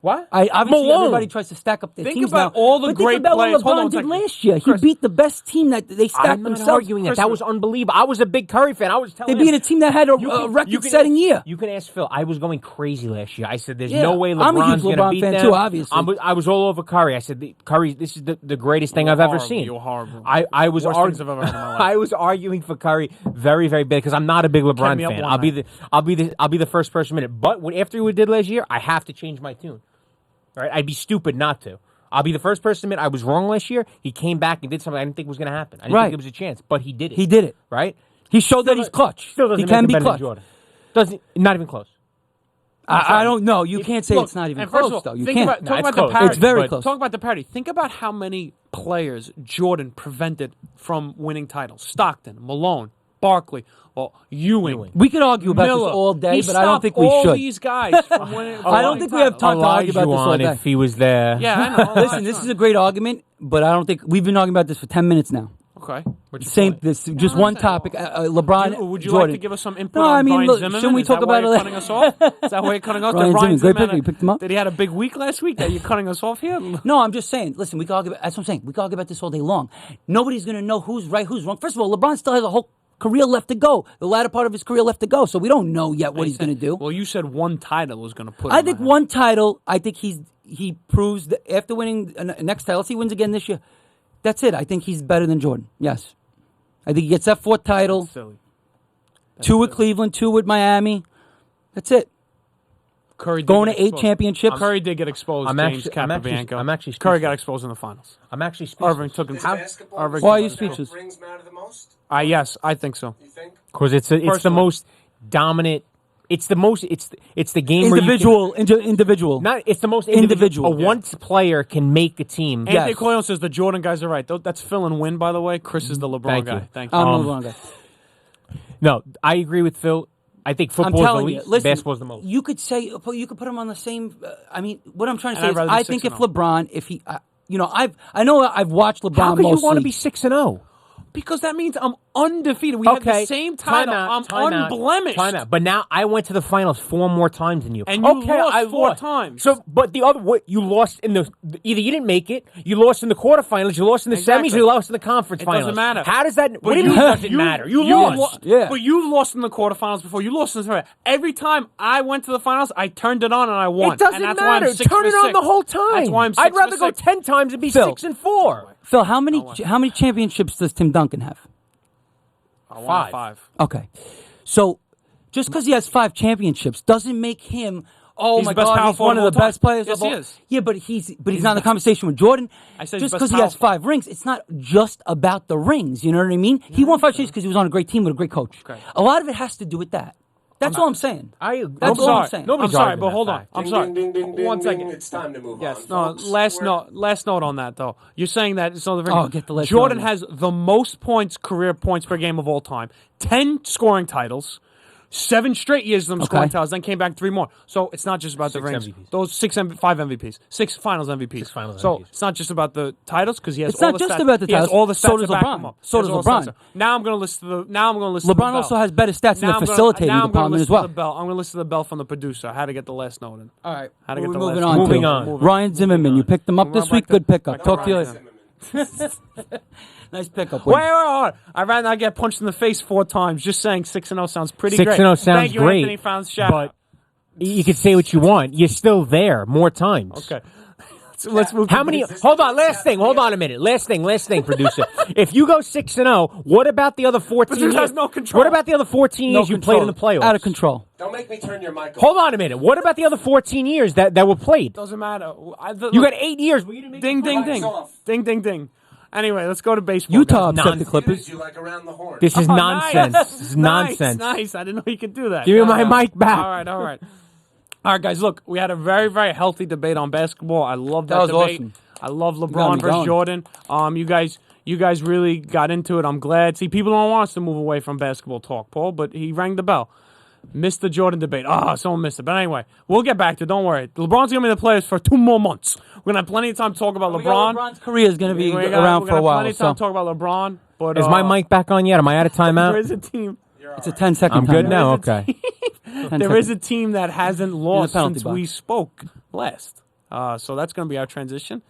What? Obviously, Malone. everybody tries to stack up their Think teams about now. all the but great think about players. what Hold on LeBron a did second. last year. Chris. He beat the best team that they stacked I'm not themselves. arguing that. That was unbelievable. I was a big Curry fan. I was telling They beat him, a team that had a you can record-setting year. You can ask Phil. I was going crazy last year. I said, "There's Yeah, no way I'm a huge LeBron's going to LeBron beat fan them." too, obviously. I was all over Curry. I said, "Curry, this is the greatest thing I've ever horrible. seen." You were horrible. I was Worst things I've arguing. ever heard in my life. I was arguing for Curry very, very big because I'm not a big LeBron me up fan. one I'll be the first person in it. But after what we did last year, I have to change my tune. Right? I'd be stupid not to. I'll be the first person to admit I was wrong last year. He came back and did something I didn't think was going to happen. I didn't think it was a chance, but he did it. He did it. Right? He showed that he's clutch. Still doesn't He make can him be better than clutch. Jordan. Doesn't not even close. I don't know. You can't say it's not even and first close, of all, though. You think can't. about, talk it's about close. the parity. It's very but close. Talk about the parity. Think about how many players Jordan prevented from winning titles. Stockton, Malone, Barkley, Ewing. We could argue about Miller. this all day, He but I don't think we stopped should. all these guys from winning. I don't think we have time to argue about this all Olajuwon, day. if he was there. Yeah, I know. Listen, this is a great argument, but I don't think we've been talking about this for 10 minutes now. Okay. What's your Same, point? this just one topic. LeBron. Would you Jordan. like to give us some input No, on I mean, Brian look, Zimmerman? shouldn't we Is talk that why about you're it? cutting us off? Is that why you're cutting us off? Brian Did Zimmerman, great Zimmerman pick. You picked him up? Did he had a big week last week that you're cutting us off here? No, I'm just saying. Listen, we can argue. That's what I'm saying. We can argue about this all day long. Nobody's going to know who's right, who's wrong. First of all, LeBron still has a whole career left to go. The latter part of his career left to go. So we don't know yet what he's going to do. Well, you said one title was going to put. I him think ahead. one title. I think he proves that after winning the next title, let's see, he wins again this year. That's it. I think he's better than Jordan. Yes, I think he gets that fourth title. Silly. Two with Cleveland, two with Miami. That's it. Curry did Going get to 8 exposed. championships. Curry did get exposed. I'm James actually- I'm actually- Capabianco. I'm actually Curry speechless. got exposed in the finals. I'm actually speechless. Irving took him. Does basketball Irving Why are you does speechless? rings matter the most? Yes, I think so. You think? Because it's the Personally. most dominant. It's the most. It's the game where you Individual. can, not. It's the most Individual. A one player can make a team. Anthony Yes. Coyle says the Jordan guys are right. That's Phil and Win, by the way. Chris is the LeBron Thank guy. you. Thank you. I'm the wrong guy. No, I agree with Phil. I think I'm football is the telling you. least. Listen, Basketball is the most. You could say you could put him on the same. I mean, what I'm trying to And say I'd is, rather I be think if 6-0. LeBron, if he, I know I've watched LeBron How could mostly. you want to be 6-0? Because that means I'm undefeated. We have the same title. I'm unblemished. Time out. But now I went to the finals 4 more times than you. And you okay, lost I 4 lost. times. So, but the other, what you lost in the either you didn't make it, you lost in the quarterfinals, you lost in the Exactly. semis, you lost in the conference It finals. doesn't matter. How does that? But What do you mean? It doesn't matter? You lost. Yeah. But you lost in the quarterfinals before. You lost in the semifinals. Every time I went to the finals, I turned it on and I won. It doesn't and that's matter. Why I'm 6 Turn it for on 6. the whole time. That's why I'm 6 I'd rather for go 6. 10 times and be Phil. 6-4. Phil, how many championships does Tim Duncan have? I won 5. Okay, so just because he has 5 championships doesn't make him. Oh He's my the best God, power he's forward one of of the all time. best players Yes, of all. he is. Yeah, but he's not in the conversation with Jordan. I said he's just best because he has power 5 rings, it's not just about the rings. You know what I mean? He won 5 championships because he was on a great team with a great coach. Okay. A lot of it has to do with that. That's all I'm saying. That's all I'm saying. I'm Nobody's sorry, arguing but that hold on. fact. I'm Ding, sorry. ding, ding, ding, One ding, second. It's time to move Yes. on. No. folks. Last note on that though. You're saying that so the Oh, get the last Jordan note on has the most career points per game of all time. 10 scoring titles. 7 straight years of them scoring titles, then came back 3 more. So it's not just about the 6 rings. MVPs. Those 5 MVPs, 6 Finals MVPs. 6 Finals so MVPs. it's not just about the titles because he has. It's all not the just stats. about the He has titles. all the stats So does to back LeBron. him up. So He has does all the LeBron. stats. Now I'm going to list the. Now I'm going to list. LeBron the bell. also has better stats in Now the I'm gonna- facilitating now I'm gonna department listen as well. To the bell. I'm going to listen to the bell from the producer. How to get the last note in. All right. How to get We're the moving last on. note. Moving to on. Ryan Zimmerman, you picked him up Moving this on week. back to- Good pickup. back to Talk to you Ryan later. Zimmerman. Nice pickup. Wait. I ran. I get punched in the face 4 times. Just saying 6-0 sounds pretty 6-0 great. sounds Thank you, great, Anthony Founds. Shout but out. you can say what you want. You're still there more times. Okay. So let's move. How to many? basics. Hold on. Last thing. Hold on a minute. Last thing, producer. If you go 6-0, what about the other 14 Producer years? has no control. What about the other 14 years you played in the playoffs? Out of control. Don't make me turn your mic off. Hold on a minute. What about the other 14 years that were played? Doesn't matter. You got 8 years. Where you didn't make Ding, the ding, playoffs. ding, off. ding, ding, ding. Anyway, let's go to baseball. Utah guys. upset the Nonsense. Clippers. You like around the horn. This is Oh, nonsense. nice. This is nonsense. Nice. I didn't know you could do that. Give me my mic back. All right. All right, guys. Look, we had a very, very healthy debate on basketball. I love that was debate. awesome. I love got LeBron me versus going. Jordan. You guys really got into it. I'm glad. See, people don't want us to move away from basketball talk, Paul, but he rang the bell. Missed the Jordan debate. Someone missed it. But anyway, we'll get back to it. Don't worry. LeBron's going to be the players for 2 more months. We're going to have plenty of time to talk about LeBron. LeBron's career is going to be around for a while. Plenty of time to talk about LeBron. But Is my mic back on yet? Am I out of timeout? there is a team. It's a 10-second I'm good now? Okay. There is a team that hasn't lost penalty since box. we spoke last. So that's going to be our transition.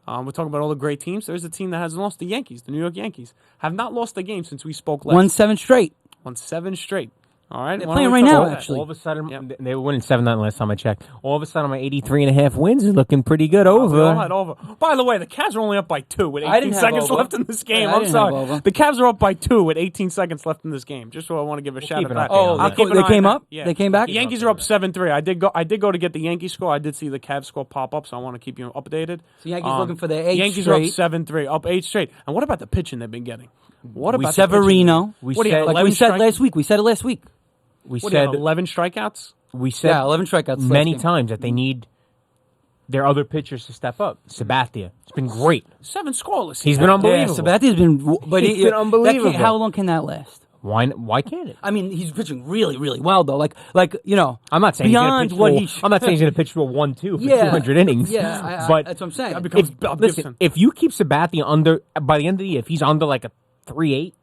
We're talking about all the great teams. There's a team that hasn't lost. The Yankees, the New York Yankees, have not lost a game since we spoke last. Won 7 straight. Won 7 straight. All right. They're Why don't playing we right talk now, about that? actually. All of a sudden, they were winning 7-9 last time I checked. All of a sudden, my 83.5 wins is looking pretty good We all had over. over. By the way, the Cavs are only up by 2 with I 18 didn't have seconds over. left in this game. Yeah, I I'm didn't sorry. have over. The Cavs are up by 2 with 18 seconds left in this game. Just so I want to give a shout keep out an to that. eye on I'll that. keep an They eye came on up? that. Yeah. They came back? The Yankees are up 7-3. I did go to get the Yankee score. I did see the Cavs score pop up, so I want to keep you updated. So Yankees looking for their 8 Yankees straight. are up 7-3, up 8 straight. And what about the pitching they've been getting? What about the Severino. pitching? What do you have, Like 11 we said strike- last week. We said it last week. We What do you have, said 11 strikeouts? we said Yeah, 11 strikeouts. last many game. times that they need their other pitchers to step up. Sabathia, it's been great. 7 scoreless. He's been Yeah, unbelievable. Sabathia's been, but He's been unbelievable. How long can that last? Why can't it? I mean, he's pitching really, really well though. Like I'm not saying beyond he's what gonna he. pitch I'm not saying he's going to pitch for a 1-2 for Yeah. 200 innings. Yeah, but that's what I'm saying. That becomes if, Bob listen, Gibson. if you keep Sabathia under by the end of the year, if he's under like a 3.8,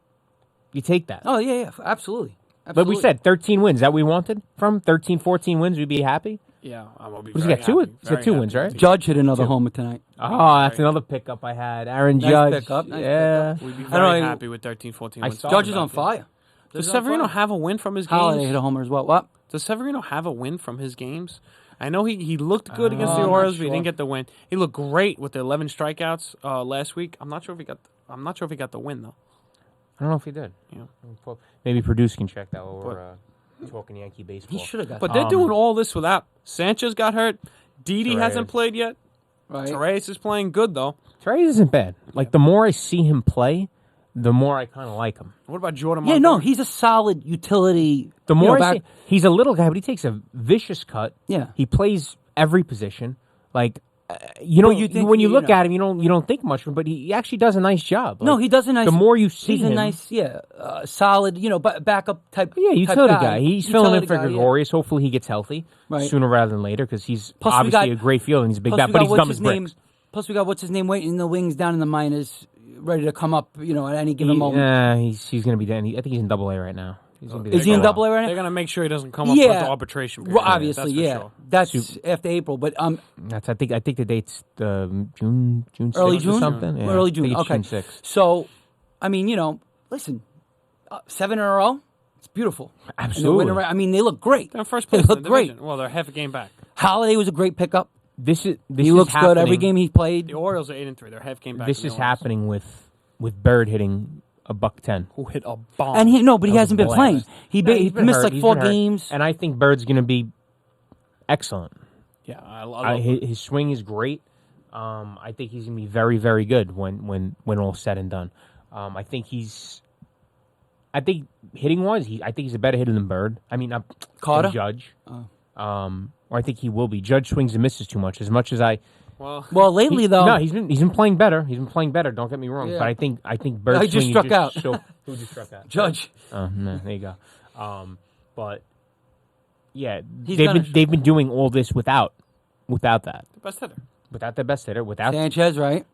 you take that. Oh yeah, absolutely. But we said 13 wins. That we wanted from 13, 14 wins. We'd be happy. Yeah, I'm going to be What's he very got? 2? happy. He's got 2 Very wins, happy. right? Judge hit another homer tonight. Oh, that's another pickup I had. Aaron Nice Judge. pickup, nice yeah. pickup. We'd be I very don't know, happy with 13, 14 I wins. saw Judge is about on this. fire. Does Severino have a win from his Holiday hit games? a homer as well. What? Does Severino have a win from his games? I know he looked good against I'm the not Orioles, but he sure. didn't get the win. He looked great with the 11 strikeouts last week. I'm not sure if he got the win though. I don't know if he did. Yeah. Maybe Produce can check that while we're talking Yankee baseball. He should have got. But they're doing all this without Sanchez got hurt. Didi Torres. hasn't played yet. right. Torres is playing good though. Trey isn't bad. Like the more I see him play, the more I kind of like him. What about Jordan? Yeah, no, Montgomery? he's a solid utility. The more I back. see, he's a little guy, but he takes a vicious cut. Yeah. He plays every position. Like you know, you think when you he- look at him, you don't think much of him, but he actually does a nice job. No, Like, he does a nice. The more you see he's him, a nice, solid, backup type. yeah, type utility guy. He's filling in Utility for guy, yeah. Gregorius. Hopefully, he gets healthy Right. sooner rather than later because he's Plus we obviously got- a great fielder and he's a big Plus bat, we but got he's what's dumb his as name. bricks. Plus, we got what's his name waiting in the wings down in the minors, ready to come up. At any given moment. He's going to be down. I think he's in Double A right now. He's gonna be Is there he in for a while. Double A right now? They're gonna make sure he doesn't come up with Yeah. the arbitration. Well, period. obviously, That's for yeah. sure. That's after April, but That's I think the date's June 6th early or June, something. Yeah, early I think June. it's Okay, June 6th. so I mean, listen, 7 in a row. It's beautiful. And they're Absolutely. winning, I mean, they look great. They're in first They place. in look the great. division. Well, they're half a game back. Holiday was a great pickup. This He is looks good every happening- game he played. The Orioles are 8-3. They're half game back. This from the is Orioles. happening with Bird hitting a $110. Who hit a bomb? And but he That was hasn't been blast. playing. He No, he's been missed hurt. like He's 4 been hurt. games. And I think Bird's going to be excellent. yeah, I love His swing is great. I think he's going to be very, very good when all's said and done. I think hitting wise, I think he's a better hitter than Bird. I mean, Carter? than Judge. Or I think he will be. Judge swings and misses too much. As much as I. Well, lately though, No, he's been playing better. He's been playing better. Don't get me wrong. Yeah. But I think Bird's He just swing struck is out. So, who just struck out? Judge. Oh, no, there you go. But yeah, He's they've gonna been doing all this without that, the best hitter. without their best hitter, without Sanchez, right?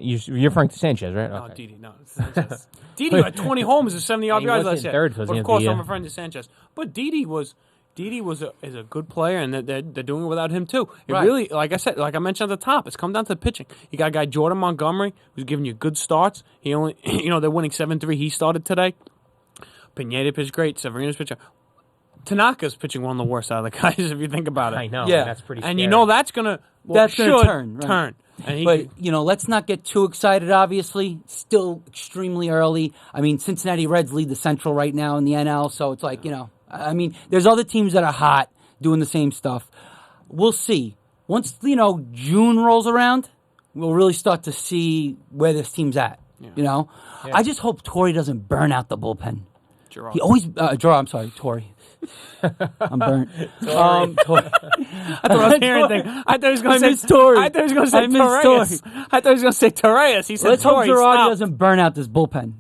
you're referring to Sanchez, right? No, Okay. Didi. No, it's Sanchez. Didi had 20 homers and 70 And he RBIs was last in year. third towards But the of end of course, the I'm year. referring to Sanchez. But Didi is a good player, and they're doing it without him too. It Right. really, like I mentioned at the top, it's come down to the pitching. You got a guy Jordan Montgomery who's giving you good starts. He only, they're winning 7-3. He started today. Pineda pitched great. Severino's pitching. Tanaka's pitching one of the worst out of the guys if you think about it. I know. Yeah. That's pretty. And scary. that's gonna Gonna turn, right. turn. And But let's not get too excited. Obviously, still extremely early. I mean, Cincinnati Reds lead the Central right now in the NL, so it's like I mean, there's other teams that are hot doing the same stuff. We'll see. Once June rolls around, we'll really start to see where this team's at. I just hope Torrey doesn't burn out the bullpen. Gerard. He always I'm sorry, Torrey. I'm burnt. Torrey. I thought I was hearing things. I thought he was going to say miss Torrey. I thought he was going to say I miss Torreyes. I thought he was going to say Torreyes. He said Let's hope Torrey. Girardi Stop. doesn't burn out this bullpen.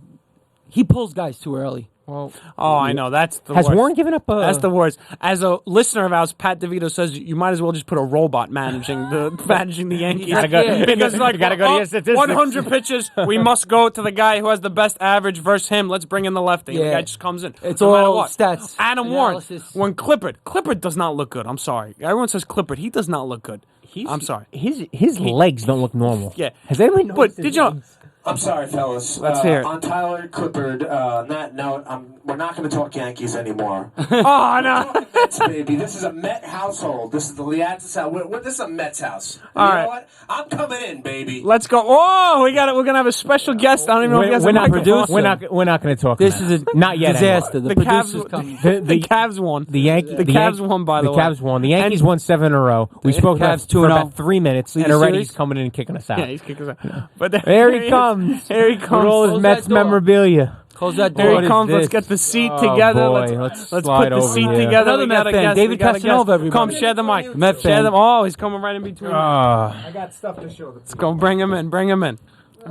He pulls guys too early. Well, Oh, I know. That's the has worst. Warren given up? That's the worst. As a listener of ours, Pat DeVito says you might as well just put a robot managing the Yankees. Because like you gotta go to your statistics. 100 pitches, we must go to the guy who has the best average versus him. Let's bring in the lefty. And the Yeah. guy just comes in. It's no matter all what. stats, Adam analysis. Warren, when Clippard does not look good. I'm sorry. Everyone says Clippard. He does not look good. I'm sorry. His legs don't look normal. Yeah. Has anyone noticed? But did you know? I'm sorry, fellas. Let's hear it. On Tyler Clippard, on that note, we're not going to talk Yankees anymore. Oh no. Mets, baby. This is a Met household. This is the Liatzis house. This is a Mets house. And All you right. know what? I'm coming in, baby. Let's go. Oh, we're gonna have a special guest. I don't even know if he has a microphone. We're not going to talk. This about is it. a not yet. disaster. The, The producer's Cavs- coming. The Cavs won. The Cavs won, by the way. Cavs won. The Yankees won 7 in a row. We spoke about Cavs for 2-0. about 3 minutes, Are you and already serious? he's coming in and kicking us out. Yeah, he's kicking us out. But There he is. comes. Here he With comes. all his Close Mets that door. memorabilia. Close that Here door. he comes. Let's get the seat Oh, together. boy. Let's Let's put slide the over seat here. together. Another We got a Met fan. guest. David We got a Casanova, guest. everybody. Come share the mic. Met Share fan. them. Oh, he's coming right in between. I got stuff to show. Let's go. Bring him in. Bring him in.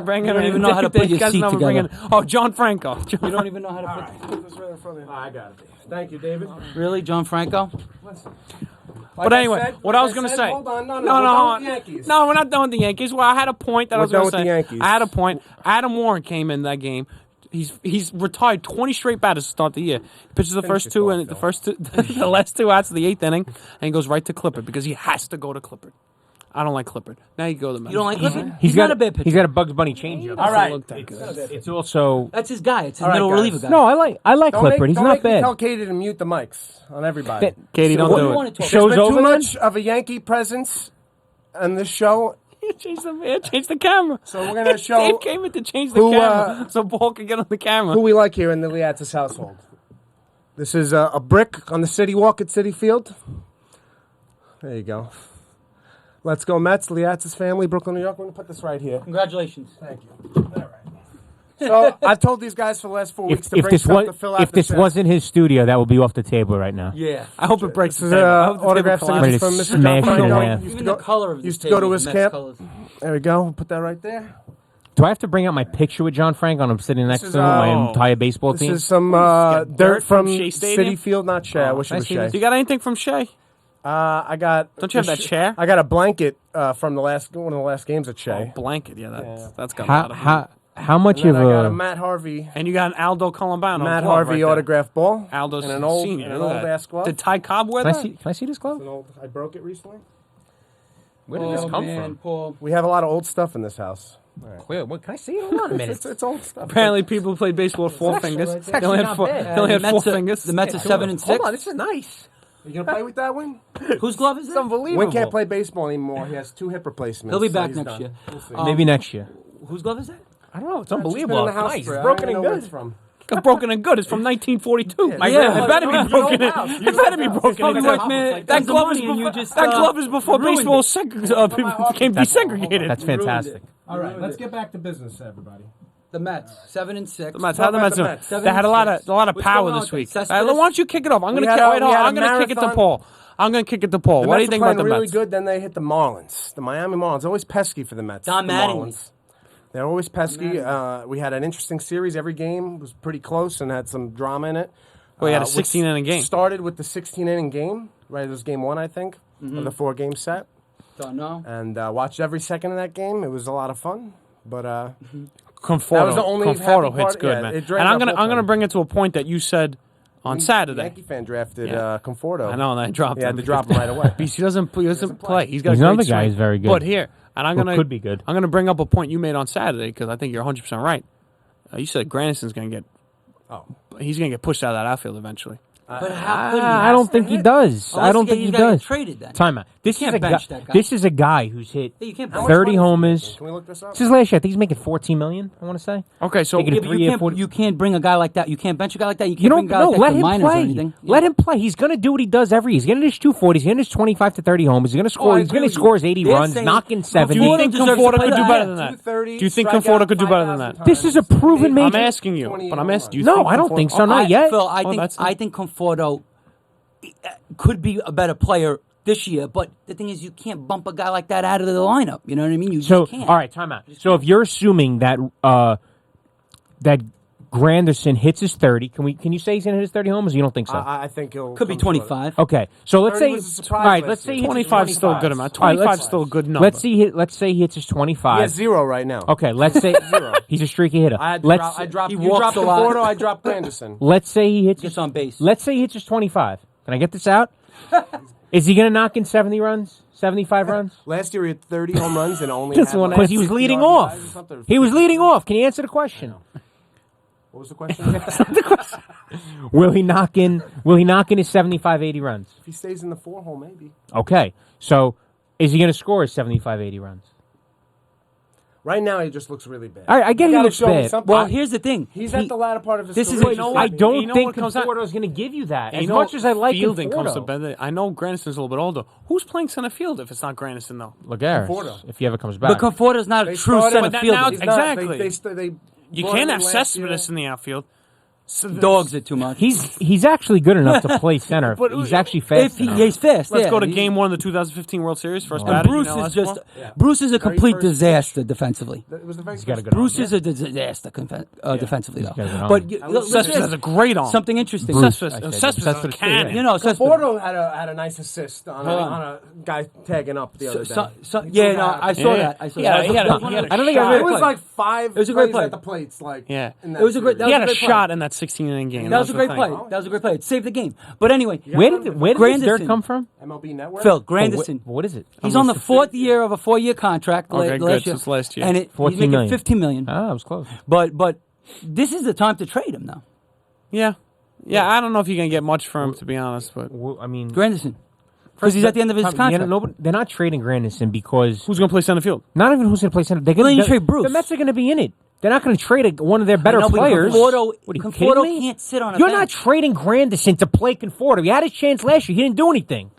Bring him don't in. even know how to put your seat Casanova, bring together. in- Oh, John Franco. You don't even know how to put I got it. Thank you, David. Really, John Franco? But anyway, what I was going to say. Hold on, No, we're done no, with the Yankees. no, we're not done with the Yankees. Well, I had a point that I was We're going done to with say. the Yankees. I had a point. Adam Warren came in that game. He's retired 20 straight batters to start the year. He pitches the first two and the first two, the last two outs of the 8th inning, and he goes right to Clippard because he has to go to Clippard. I don't like Clippard. Now you go to the Mets. You don't like Clippard? He's not a bad pitcher. He's got a Bugs Bunny changeup. All right. It's also That's his guy. It's his All right, middle guys. reliever guy. no. I like Clippard. He's don't not make me bad. tell Katie to mute the mics on everybody. Katie, don't what do do you it. want to talk Show's There's been over too then? much of a Yankee presence on this show, Change the camera. so we're going to show Dave came in to change the who, camera so Paul could get on the camera. who we like here in the Liatzis household. This is a brick on the City Walk at City Field. There you go. Let's go Mets, Liatzis family, Brooklyn, New York. We're going to put this right here. Congratulations. Thank you. All right. So I've told these guys for the last 4 weeks to bring stuff to fill out if the this set. wasn't his studio, that would be off the table right now. Yeah. I hope it breaks This the is table. I hope the table autograph collapses. signatures Ready from to Mr. smash John it in Franco. half. Used Even to the go- color of used the to go to table, his Mets camp. colors. There we go. Put that right there. Do I have to bring out my picture with John Frank on him sitting next is, to him, my oh. entire baseball This team? is some Get dirt from Shea Stadium? City Field, not Shea. I wish it I was see Shea. this. You got anything from Shea? I got. Don't you have that chair? I got a blanket from one of the last games at Shea. Blanket. Yeah, that's got a lot of How much And of then I got a a Matt Harvey, And you got an Aldo Colombano. Matt glove Harvey right there. autograph ball. Aldo's and an old, senior. and an Look old at that. ass glove. Did Ty Cobb wear can that? I see this glove? An old, I broke it recently. Where did this come from? Paul. We have a lot of old stuff in this house. Wait, what, can I see it? Hold on a minute. It's old stuff. Apparently, people who played baseball with four fingers. it's They actually only not had four, bad. they only had four fingers. The Mets are 7 and 6. Hold on, this is nice. You gonna play with that one? Whose glove is that? Unbelievable. Win can't play baseball anymore. He has 2 hip replacements. He'll be so back he's next done. year. We'll see. Maybe next year. Whose glove is that? I don't know. It's It's just been unbelievable. in the house Nice. for- I Broken don't even and know where good. it's from. Broken and good. It's from 1942. Yeah. It better be broken. It better be broken. Probably and worth good. me- That tons of glove is money and you before, just, that glove is before ruined baseball it. became desegregated. That's fantastic. All right, let's get back to business, everybody. The Mets, 7 and 6. The Mets, how the Mets doing? Mets. They had a lot of What's power going on this with week. them? Why don't you kick it off? I'm We gonna had kick. a- Wait, we hold on. had a I'm gonna kick it to marathon. Paul. I'm gonna kick it to Paul. The What do Mets you were think about playing the really Mets? good. Then they hit the Marlins, the Miami Marlins. Always pesky for the Mets. Don the Mattingly. Marlins. They're always pesky. We had an interesting series. Every game was pretty close and had some drama in it. Well, you had a which 16-inning game. Started with the 16-inning game. Right, it was game 1, I think, of the 4-game set. Don't know. And watched every second of that game. It was a lot of fun. But Conforto, That was the only happy Conforto hits part. good, Yeah, man. it drained And our I'm gonna bullpen. bring it to a point that you said on Saturday. Yankee fan drafted Yeah. Conforto. I know, and I dropped He him. had to drop him right away. Because he doesn't play. He's got He's a great another guy swing. who's very good. But here, and I'm Who gonna could be good. I'm gonna bring up a point you made on Saturday because I think you're 100% right. You said Granderson's gonna get. He's gonna get pushed out of that outfield eventually. But how could he? I don't think he does. I don't think he does. Traded then. Time out. This can't is a bench guy. that guy. This is a guy who's hit Yeah, you can't How bench much 30 money is he homers. making? Can we look this up? This is last year. I think he's making 14 million. I want to say. Okay, so They could Yeah, do but 3 or 4. you can't bring a guy like that. You can't bench a guy like that. You can't You bring don't a guy know. like that Let to him minors or play. anything. Let him play. He's going to do what he does every year. He's going to hit his 240s. He's going to his 25 to 30 homers. He's going to score. I He's going agree to with score you. his 80 They're runs, saying knocking do 70. you think deserves to Conforto play could do that. better than that? 230, Do you think strike Conforto out could do better than 5,000 that? This is a proven I'm major. asking you, 28 but I'm asking. Do you No, think I don't Conforto- think so. Not yet. Phil, that's- I think Conforto could be a better player this year, but the thing is, you can't bump a guy like that out of the lineup. You know what I mean? You So, just can't. all right, time out. So, if you're assuming that that Granderson hits his 30. Can you say he's going to hit his 30 homers? Or you don't think so? I think he'll Could be come short. 25. Okay, so let's 30 say was a surprise all right. last Let's say year. he hits 25 is still a good amount. 25 is still a good number. Let's say he hits his 25. He has 0 right now. Okay, let's say he's a streaky hitter. I dropped. He You walks dropped a lot. Conforto. I dropped Granderson. Let's say he hits Gets on base. Let's say he hits his 25. Can I get this out? Is he going to knock in 70 runs? 75 runs? Last year he had 30 home runs and only This had one- like Because he was 60 leading RBIs off. or something. He was leading off. Can you answer the question? What was the question? If Will he knock in his 75, 80 runs? he stays in the 4 hole, maybe. Okay. So is he going to score his 75, 80 runs? Right now he just looks really bad. All right, I get You he gotta looks show me bad. something. Well, here's the thing. He's at the latter part of his This is career. what- I don't You know think what comes out- Conforto's going to give you that. And As you know, much as I like fielding comes to Conforto. bed. I know Granderson's a little bit older. Who's playing center field if it's not Granderson though? Lagares, Conforto. if he ever comes back. But Conforto's not a They true started- center but that fielder. now- He's not- Exactly. They You brought can't him have last Cespedes year. in the outfield. So Dogs it too much. He's actually good enough to play center. But He's actually fast enough. He's fast. Let's yeah. go to He's- Game 1 of the 2015 World Series. First And batter. Bruce you know, is last just ball. Yeah. Bruce is a Very complete first disaster defensively. It was the very He's got a first good arm. Bruce is a disaster defensively, though. got a good arm. But you- At least let's Cespedes has a great arm. something interesting. Bruce. Cespedes I said Cespedes is a Cespedes, cannon. You know, Cespedes. Conforto had a nice assist on Hold on. on a guy tagging up the other day. Yeah, no, I saw Yeah. that. I saw Yeah, that. he had a- That was he had one a of I don't think the- I It really was play. like 5 It was a great plays play. at the plates. Like Yeah. in that It was a great- series. He had a great play. shot in that 16-inning game. That was a the great thing. play. That was a great play. It saved the game. But anyway, Where did this Grandison. dirt come from? MLB Network. Phil What, Grandison. what is it? He's on the 4th year of a 4-year contract. Okay, good, since last year. And he's 14 making million. 15 million. Ah, I was close. But this is the time to trade him now. Yeah. Yeah, I don't know if you can get much for him, to be honest. But I mean, Grandison. Because he's at the end of his contract. they're not trading Granderson because who's going to play center field? not even who's going to play center. They're Well, going then you to trade Bruce. The Mets are going to be in it. They're not going to trade one of their better I know, but players. Conforto, What, are you Conforto kidding me? can't sit on a You're bench. not trading Granderson to play Conforto. He had his chance last year. He didn't do anything.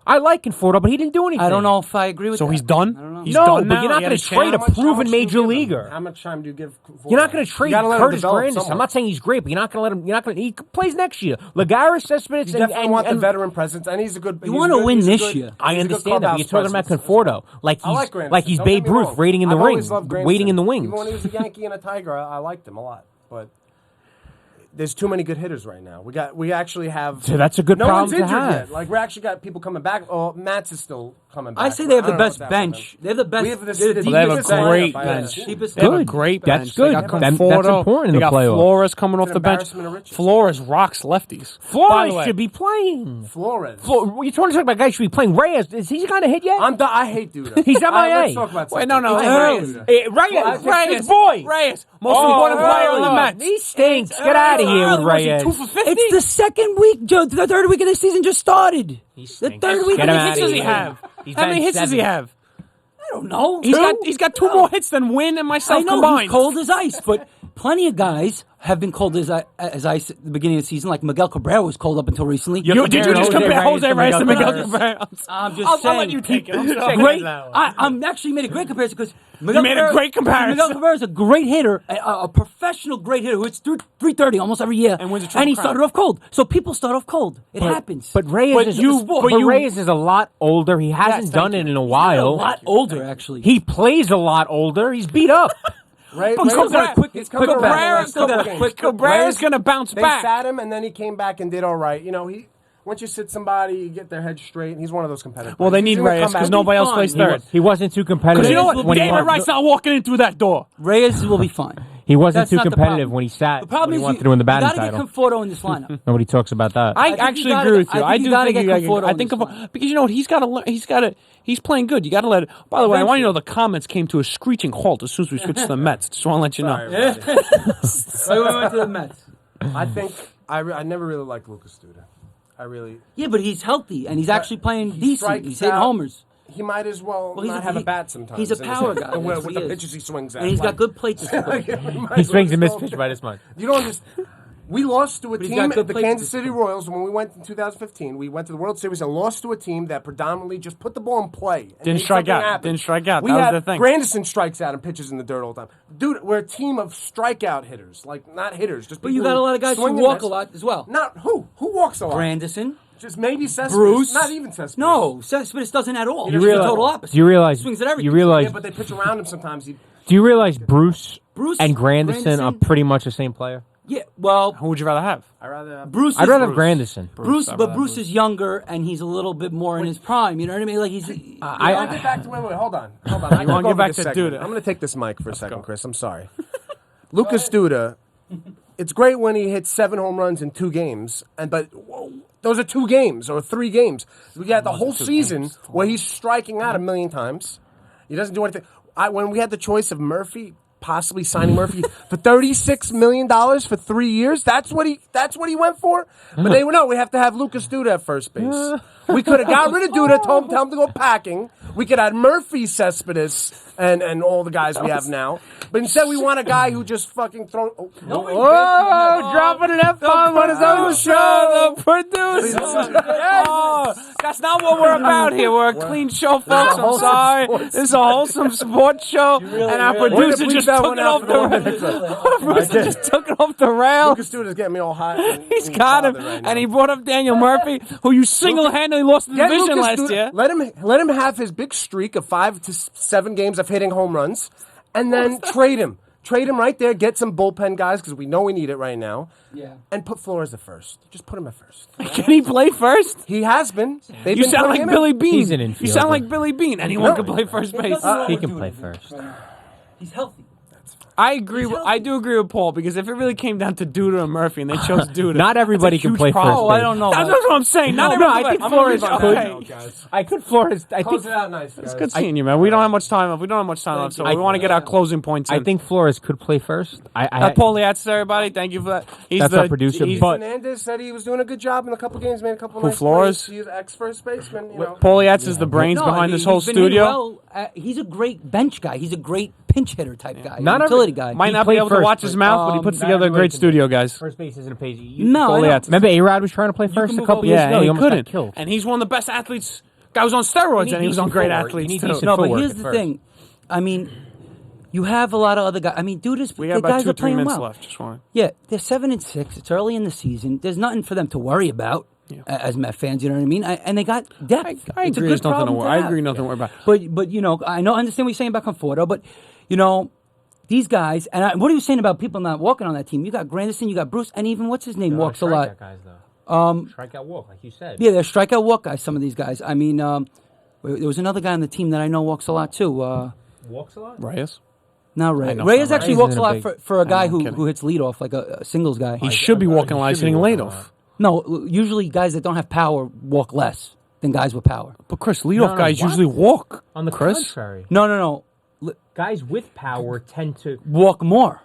I like Conforto, but he didn't do anything. I don't know if I agree with So that. he's done? I don't know. He's No, done but now? you're not He had gonna a trade chance? a proven do you major give him? leaguer. How much time do you give? Conforto? You're not going to You trade gotta let him Curtis develop Granderson. I'm somewhere. not saying he's great, but you're not going to let him. You're not going to. He plays next year. Lagares, Cespedes, You definitely want the veteran presence, and he's a good. You wanna win this year. I understand that, but you're talking about Conforto, like I like he's Granderson. like he's Don't Babe get me Ruth, wrong. waiting in the I've ring, always loved Granderson. waiting in the wings. Even when he was a Yankee and a Tiger, I liked him a lot. But there's too many good hitters right now. We actually have. So that's a good no problem one's to injured have. yet. Like we actually got people coming back. Oh, Mats is still coming back. I say they have I the don't know best what's happening. bench. They have the best. We have the- they're the Well, They have a deepest great lineup. bench. Deepest They have a Good. great That's bench. good. They got That's Conforto. important in They the got playoffs. Flores coming off It's the an bench. embarrassment of riches. Flores rocks lefties. By the Flores way, should be playing. Flores. You're trying to talk about guys should be playing. Reyes, is he kind of hit yet? I hate Duda. He's MIA. Let's talk about Wait, no, no. something. Hey, Reyes, his boy. Reyes, most important player on the Mets. He stinks. Get out of here with Was he Reyes. 2 for 50? It's the second week, Joe. The third week of the season just started. The stinks. third week Get of him the outta hits does he here. have? He's How many batting hits does he 7. have? I don't know. He's got 2 more hits than Wynn and myself I know combined. he's cold as ice, but plenty of guys have been cold as ice at the beginning of the season. Like Miguel Cabrera was cold up until recently. Did you just compare Jose Reyes to Miguel Cabrera? Cabrera? I'm just I'll saying. let you take it. I'm sorry. Great. I'm actually made a great comparison because Miguel made a Cabrera- great comparison. Miguel Cabrera is a great hitter, a professional great hitter who hits 330 almost every year, And wins a Triple and he Crown. started off cold. So people start off cold. It happens. But Reyes But is you- but but you- Reyes is a lot older. He hasn't done it in a He's while. a lot older, actually. He plays a lot older. He's beat up. Right? But Reyes got a quick- he's coming back. Cabrera, Still got a quick Cabrera's going to bounce They back. sat him, and then he came back and did all right. You know, once you sit somebody, you get their head straight, and he's one of those competitors. Well, they He's need gonna Reyes come back. because nobody else plays third. He wasn't too competitive. Because you know what? when he David wanted- Wright's not walking in through that door. Reyes will be fine. He wasn't That's too not the competitive problem. when he sat. The problem when is he wanted to win the batting you gotta title. get Conforto in this lineup. Nobody talks about that. I think you actually gotta- agree with I you. think I you do gotta think get you got Conforto I on think this because you know what? He's got to. He's playing good. You got to let it. By the way, I want you to know the comments came to a screeching halt as soon as we switched to the Mets. Just want to let you know. Sorry, everybody. Right when we went to the Mets. I think I never really liked Lucas Duda. I really. Yeah, but he's healthy and he's actually playing He decent. strikes He's hitting out. homers. He might as well, he's not have a bat sometimes. He's a in his power hand. guy. With, That's with what the he is. pitches he swings at. And he's got Like- good plate discipline. He swings and misses pitch by this much. You don't just. We lost to a he's team, got good the plate Kansas City discipline. Royals, when we went in 2015. We went to the World Series and lost to a team that predominantly just put the ball in play. And Didn't made strike something out. happen. Didn't strike out. We That was had the thing. Granderson strikes out and pitches in the dirt all the time. Dude, we're a team of strikeout hitters, like not hitters. Just But you people got a lot of guys who swing and walk miss. a lot as well. Not who? Who walks a lot? Grandison. Just maybe Cespedes. Bruce. Not even Cespedes. No, Cespedes doesn't at all. You He's realize- the total opposite. Do you realize? Swings at everything. You realize? Yeah, but they pitch around him sometimes. Do you realize Bruce Bruce and Grandison are pretty much the same player? Yeah, well, Who would you rather have? Bruce. I'd rather have Grandison. Bruce is younger and he's a little bit more in his prime. You know what I mean? Like he's. I want to get back to wait. Hold on. I want to get back to Duda. Duda. I'm going to take this mic for a second, Chris. I'm sorry. Lucas Duda. It's great when he hits 7 home runs in 2 games, but those are 2 games or 3 games. We got the whole season where he's striking out 1,000,000 times. He doesn't do anything. When we had the choice of Murphy, possibly signing Murphy for $36 million for 3 years, that's what he went for. But they went, no, we have to have Lucas Duda at first base. We could have got rid of Duda, told him to go packing. We could have Murphy, Cespedes, and all the guys we have now. But instead, we want a guy who just fucking throw. Dropping an F-bomb on his own show. The producer. That's not what we're about here. We're a clean show, folks. I'm sorry. This is a wholesome sports show, and our producer just took it off the rail. Lucas Duda's getting me all hot. He's got him, and he brought up Daniel Murphy, who you single-handedly lost the division last year. Let him have his big streak of 5 to 7 games of hitting home runs, and then trade him. Trade him right there. Get some bullpen guys because we know we need it right now. Yeah. And put Flores at first. Just put him at first. Can he play first? He has been. They've You been sound putting like him Billy in. Bean. He's an infielder. You sound like Billy Bean. Anyone can play first base. He can play first. He's healthy. I agree. I do agree with Paul because if it really came down to Duda and Murphy and they chose Duda, Not everybody that's a can huge play problem. first Oh, base. I don't know. That's what I'm saying. Not No, everybody. I think Flores okay. could. I could Flores. I Close think. it out nice, guys. It's good seeing you, man. We don't have much time left. We don't have much time left, so we want to get our closing points in. I think Flores could play first. I Paul Liatz, everybody. Thank you for that. He's That's our producer, he's- but- Fernandez said he was doing a good job in a couple games, made a couple Who, nice Flores? plays. He's ex-first baseman, you know. Paul Liatz is the brains No, behind this whole he's been hitting studio. well. He's a great bench guy. He's a great pinch hitter type guy. Not utility every- guy. Might He not be played able to first, watch his mouth, but he puts not together a everybody great can- studio, guys. First base isn't a page. No, Paul I know. Liatz. Remember A-Rod was trying to play first can a move couple over. years Yeah, ago. and He he almost got couldn't. killed. And he's one of the best athletes. Guy was on steroids, and he was on great athletes You need too. decent No, but footwork here's at the first. thing. I mean, you have a lot of other guys. I mean, dude, We the got about guys 2-3 are playing minutes well. left. Just want. Yeah, they're 7-6. It's early in the season. There's nothing for them to worry about as Met fans. You know what I mean? And they got depth. I It's a agree. good There's nothing to problem worry. I have. agree. Nothing to worry about. But you know, I understand what you're saying about Conforto, but you know, these guys. And what are you saying about people not walking on that team? You got Grandison, you got Bruce, and even what's his name walks a lot. Strikeout guys, though. Strikeout walk, like you said. Yeah, they're strikeout walk guys. Some of these guys. I mean, there was another guy on the team that I know walks a lot too. Walks a lot. Reyes. Not Ray. I know Reyes Reyes actually isn't walks a a lot big- for a guy I'm who kidding. hits leadoff, like a singles guy. He should be walking a lot. He's hitting walking a leadoff. lot. No, usually guys that don't have power walk less than guys with power. But Chris, leadoff No, guys what? usually walk. On the Chris. contrary, No. guys with power tend to. Walk more.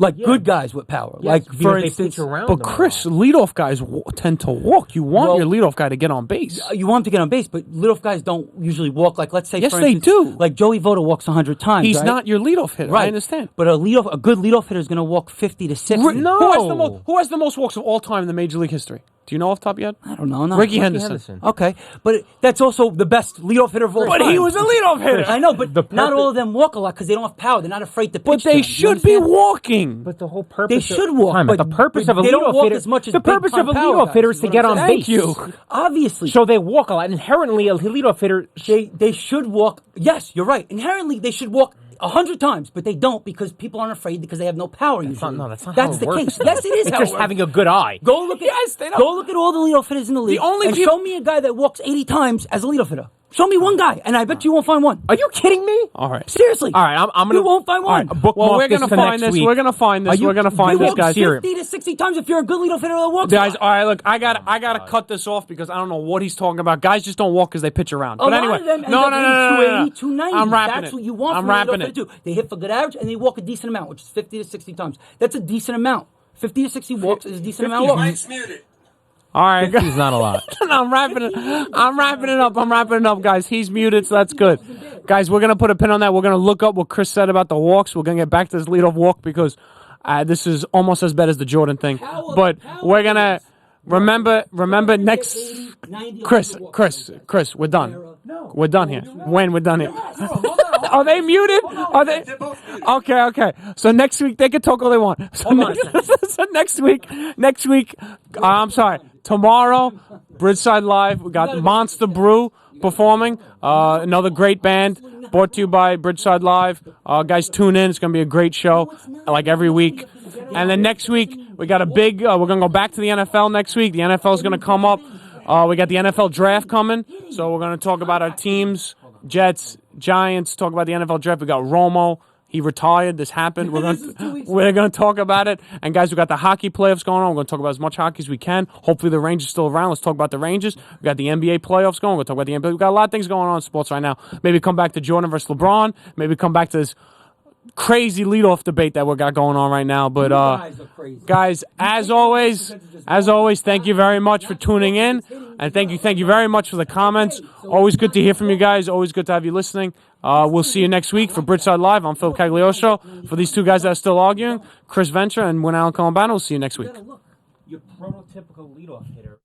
Like Yeah. good guys with power. Yes, like because for they instance, pitch around But them a Chris, lot. leadoff guys tend to walk. You want Well- your leadoff guy to get on base. you want him to get on base, but leadoff guys don't usually walk. Like let's say, Yes, for they instance, do. Like Joey Votto walks 100 times. He's right? not your leadoff hitter. Right. I understand. But a good leadoff hitter is going to walk 50 to 60. No. Who has the most walks of all time in the Major League history? Do you know off the top of your head? I don't know. No. Ricky Henderson. Okay, but that's also the best leadoff hitter of all But time. he was a leadoff hitter. I know, but The not purpose- all of them walk a lot because they don't have power. They're not afraid to pitch. But to they them. You should be understand? walking. But the whole purpose. They should walk, Time out. but the purpose of a they don't leadoff walk hitter. as much as the purpose big-time of a power leadoff guys, hitter is is to what get I'm on saying. Thank base. you. Obviously. So they walk a lot. Inherently, a leadoff hitter. They should walk. Yes, you're right. Inherently, they should walk 100 times, but they don't because people aren't afraid because they have no power. Usually, That's not that's how it the works, case. though. Yes, it is. It's how just it works. having a good eye. Go look at Yes, they don't- go look at all the leadoff hitters in the league. only and people- show me a guy that walks 80 times as a leadoff hitter. Show me one guy, and I bet you won't find one. Are you kidding me? All right. Seriously. All right, I'm gonna. You won't find all right, one. bookmark Well, we're this gonna for find next this. week. We're gonna find this. Are you- We're gonna You find this, walk guys. 50 to 60 times if you're a good leadoff hitter that walks. Guys, all right, look, I gotta cut this off because I don't know what he's talking about. Guys just don't walk because they pitch around. A But lot anyway, of them end no, up no, hitting no, no, no, 280, no. 290. I'm wrapping That's it. what you want I'm from a leadoff wrapping hitter it. too. They hit for good average and they walk a decent amount, which is 50 to 60 times. That's a decent amount. 50 to 60 walks is a decent amount of walks. All right, He's not a lot. I'm wrapping it up, guys. He's muted, so that's good. Guys, we're going to put a pin on that. We're going to look up what Chris said about the walks. We're going to get back to this leadoff walk because this is almost as bad as the Jordan thing. But we're going to remember next. Chris, we're done. We're done here. When we're done here. Are they muted? Are they? Okay. So next week they can talk all they want. So next week, I'm sorry. Tomorrow, Bridgeside Live. We got Monster Brew. performing. Another great band brought to you by Bridgeside Live. Guys, tune in. It's going to be a great show, like every week. And then next week, we got a big, we're going to go back to the NFL next week. The NFL is going to come up. We got the NFL draft coming. So we're going to talk about our teams, Jets, Giants, talk about the NFL draft. We got Romo. He retired. This happened. We're going to talk about it. And guys, we got the hockey playoffs going on. We're going to talk about as much hockey as we can. Hopefully the Rangers are still around. Let's talk about the Rangers. We got the NBA playoffs going. We'll talk about the NBA. We got a lot of things going on in sports right now. Maybe come back to Jordan versus LeBron. Maybe come back to this crazy leadoff debate that we got going on right now. But guys, as always, thank you very much for tuning in, and thank you very much for the comments. Always good to hear from you guys. Always good to have you listening. We'll see you next week for Bridgeside Live. I'm Phil Cagliostro. For these two guys that are still arguing, Chris Venture and Win Allen Columbano. We'll see you next week. Your prototypical leadoff hitter.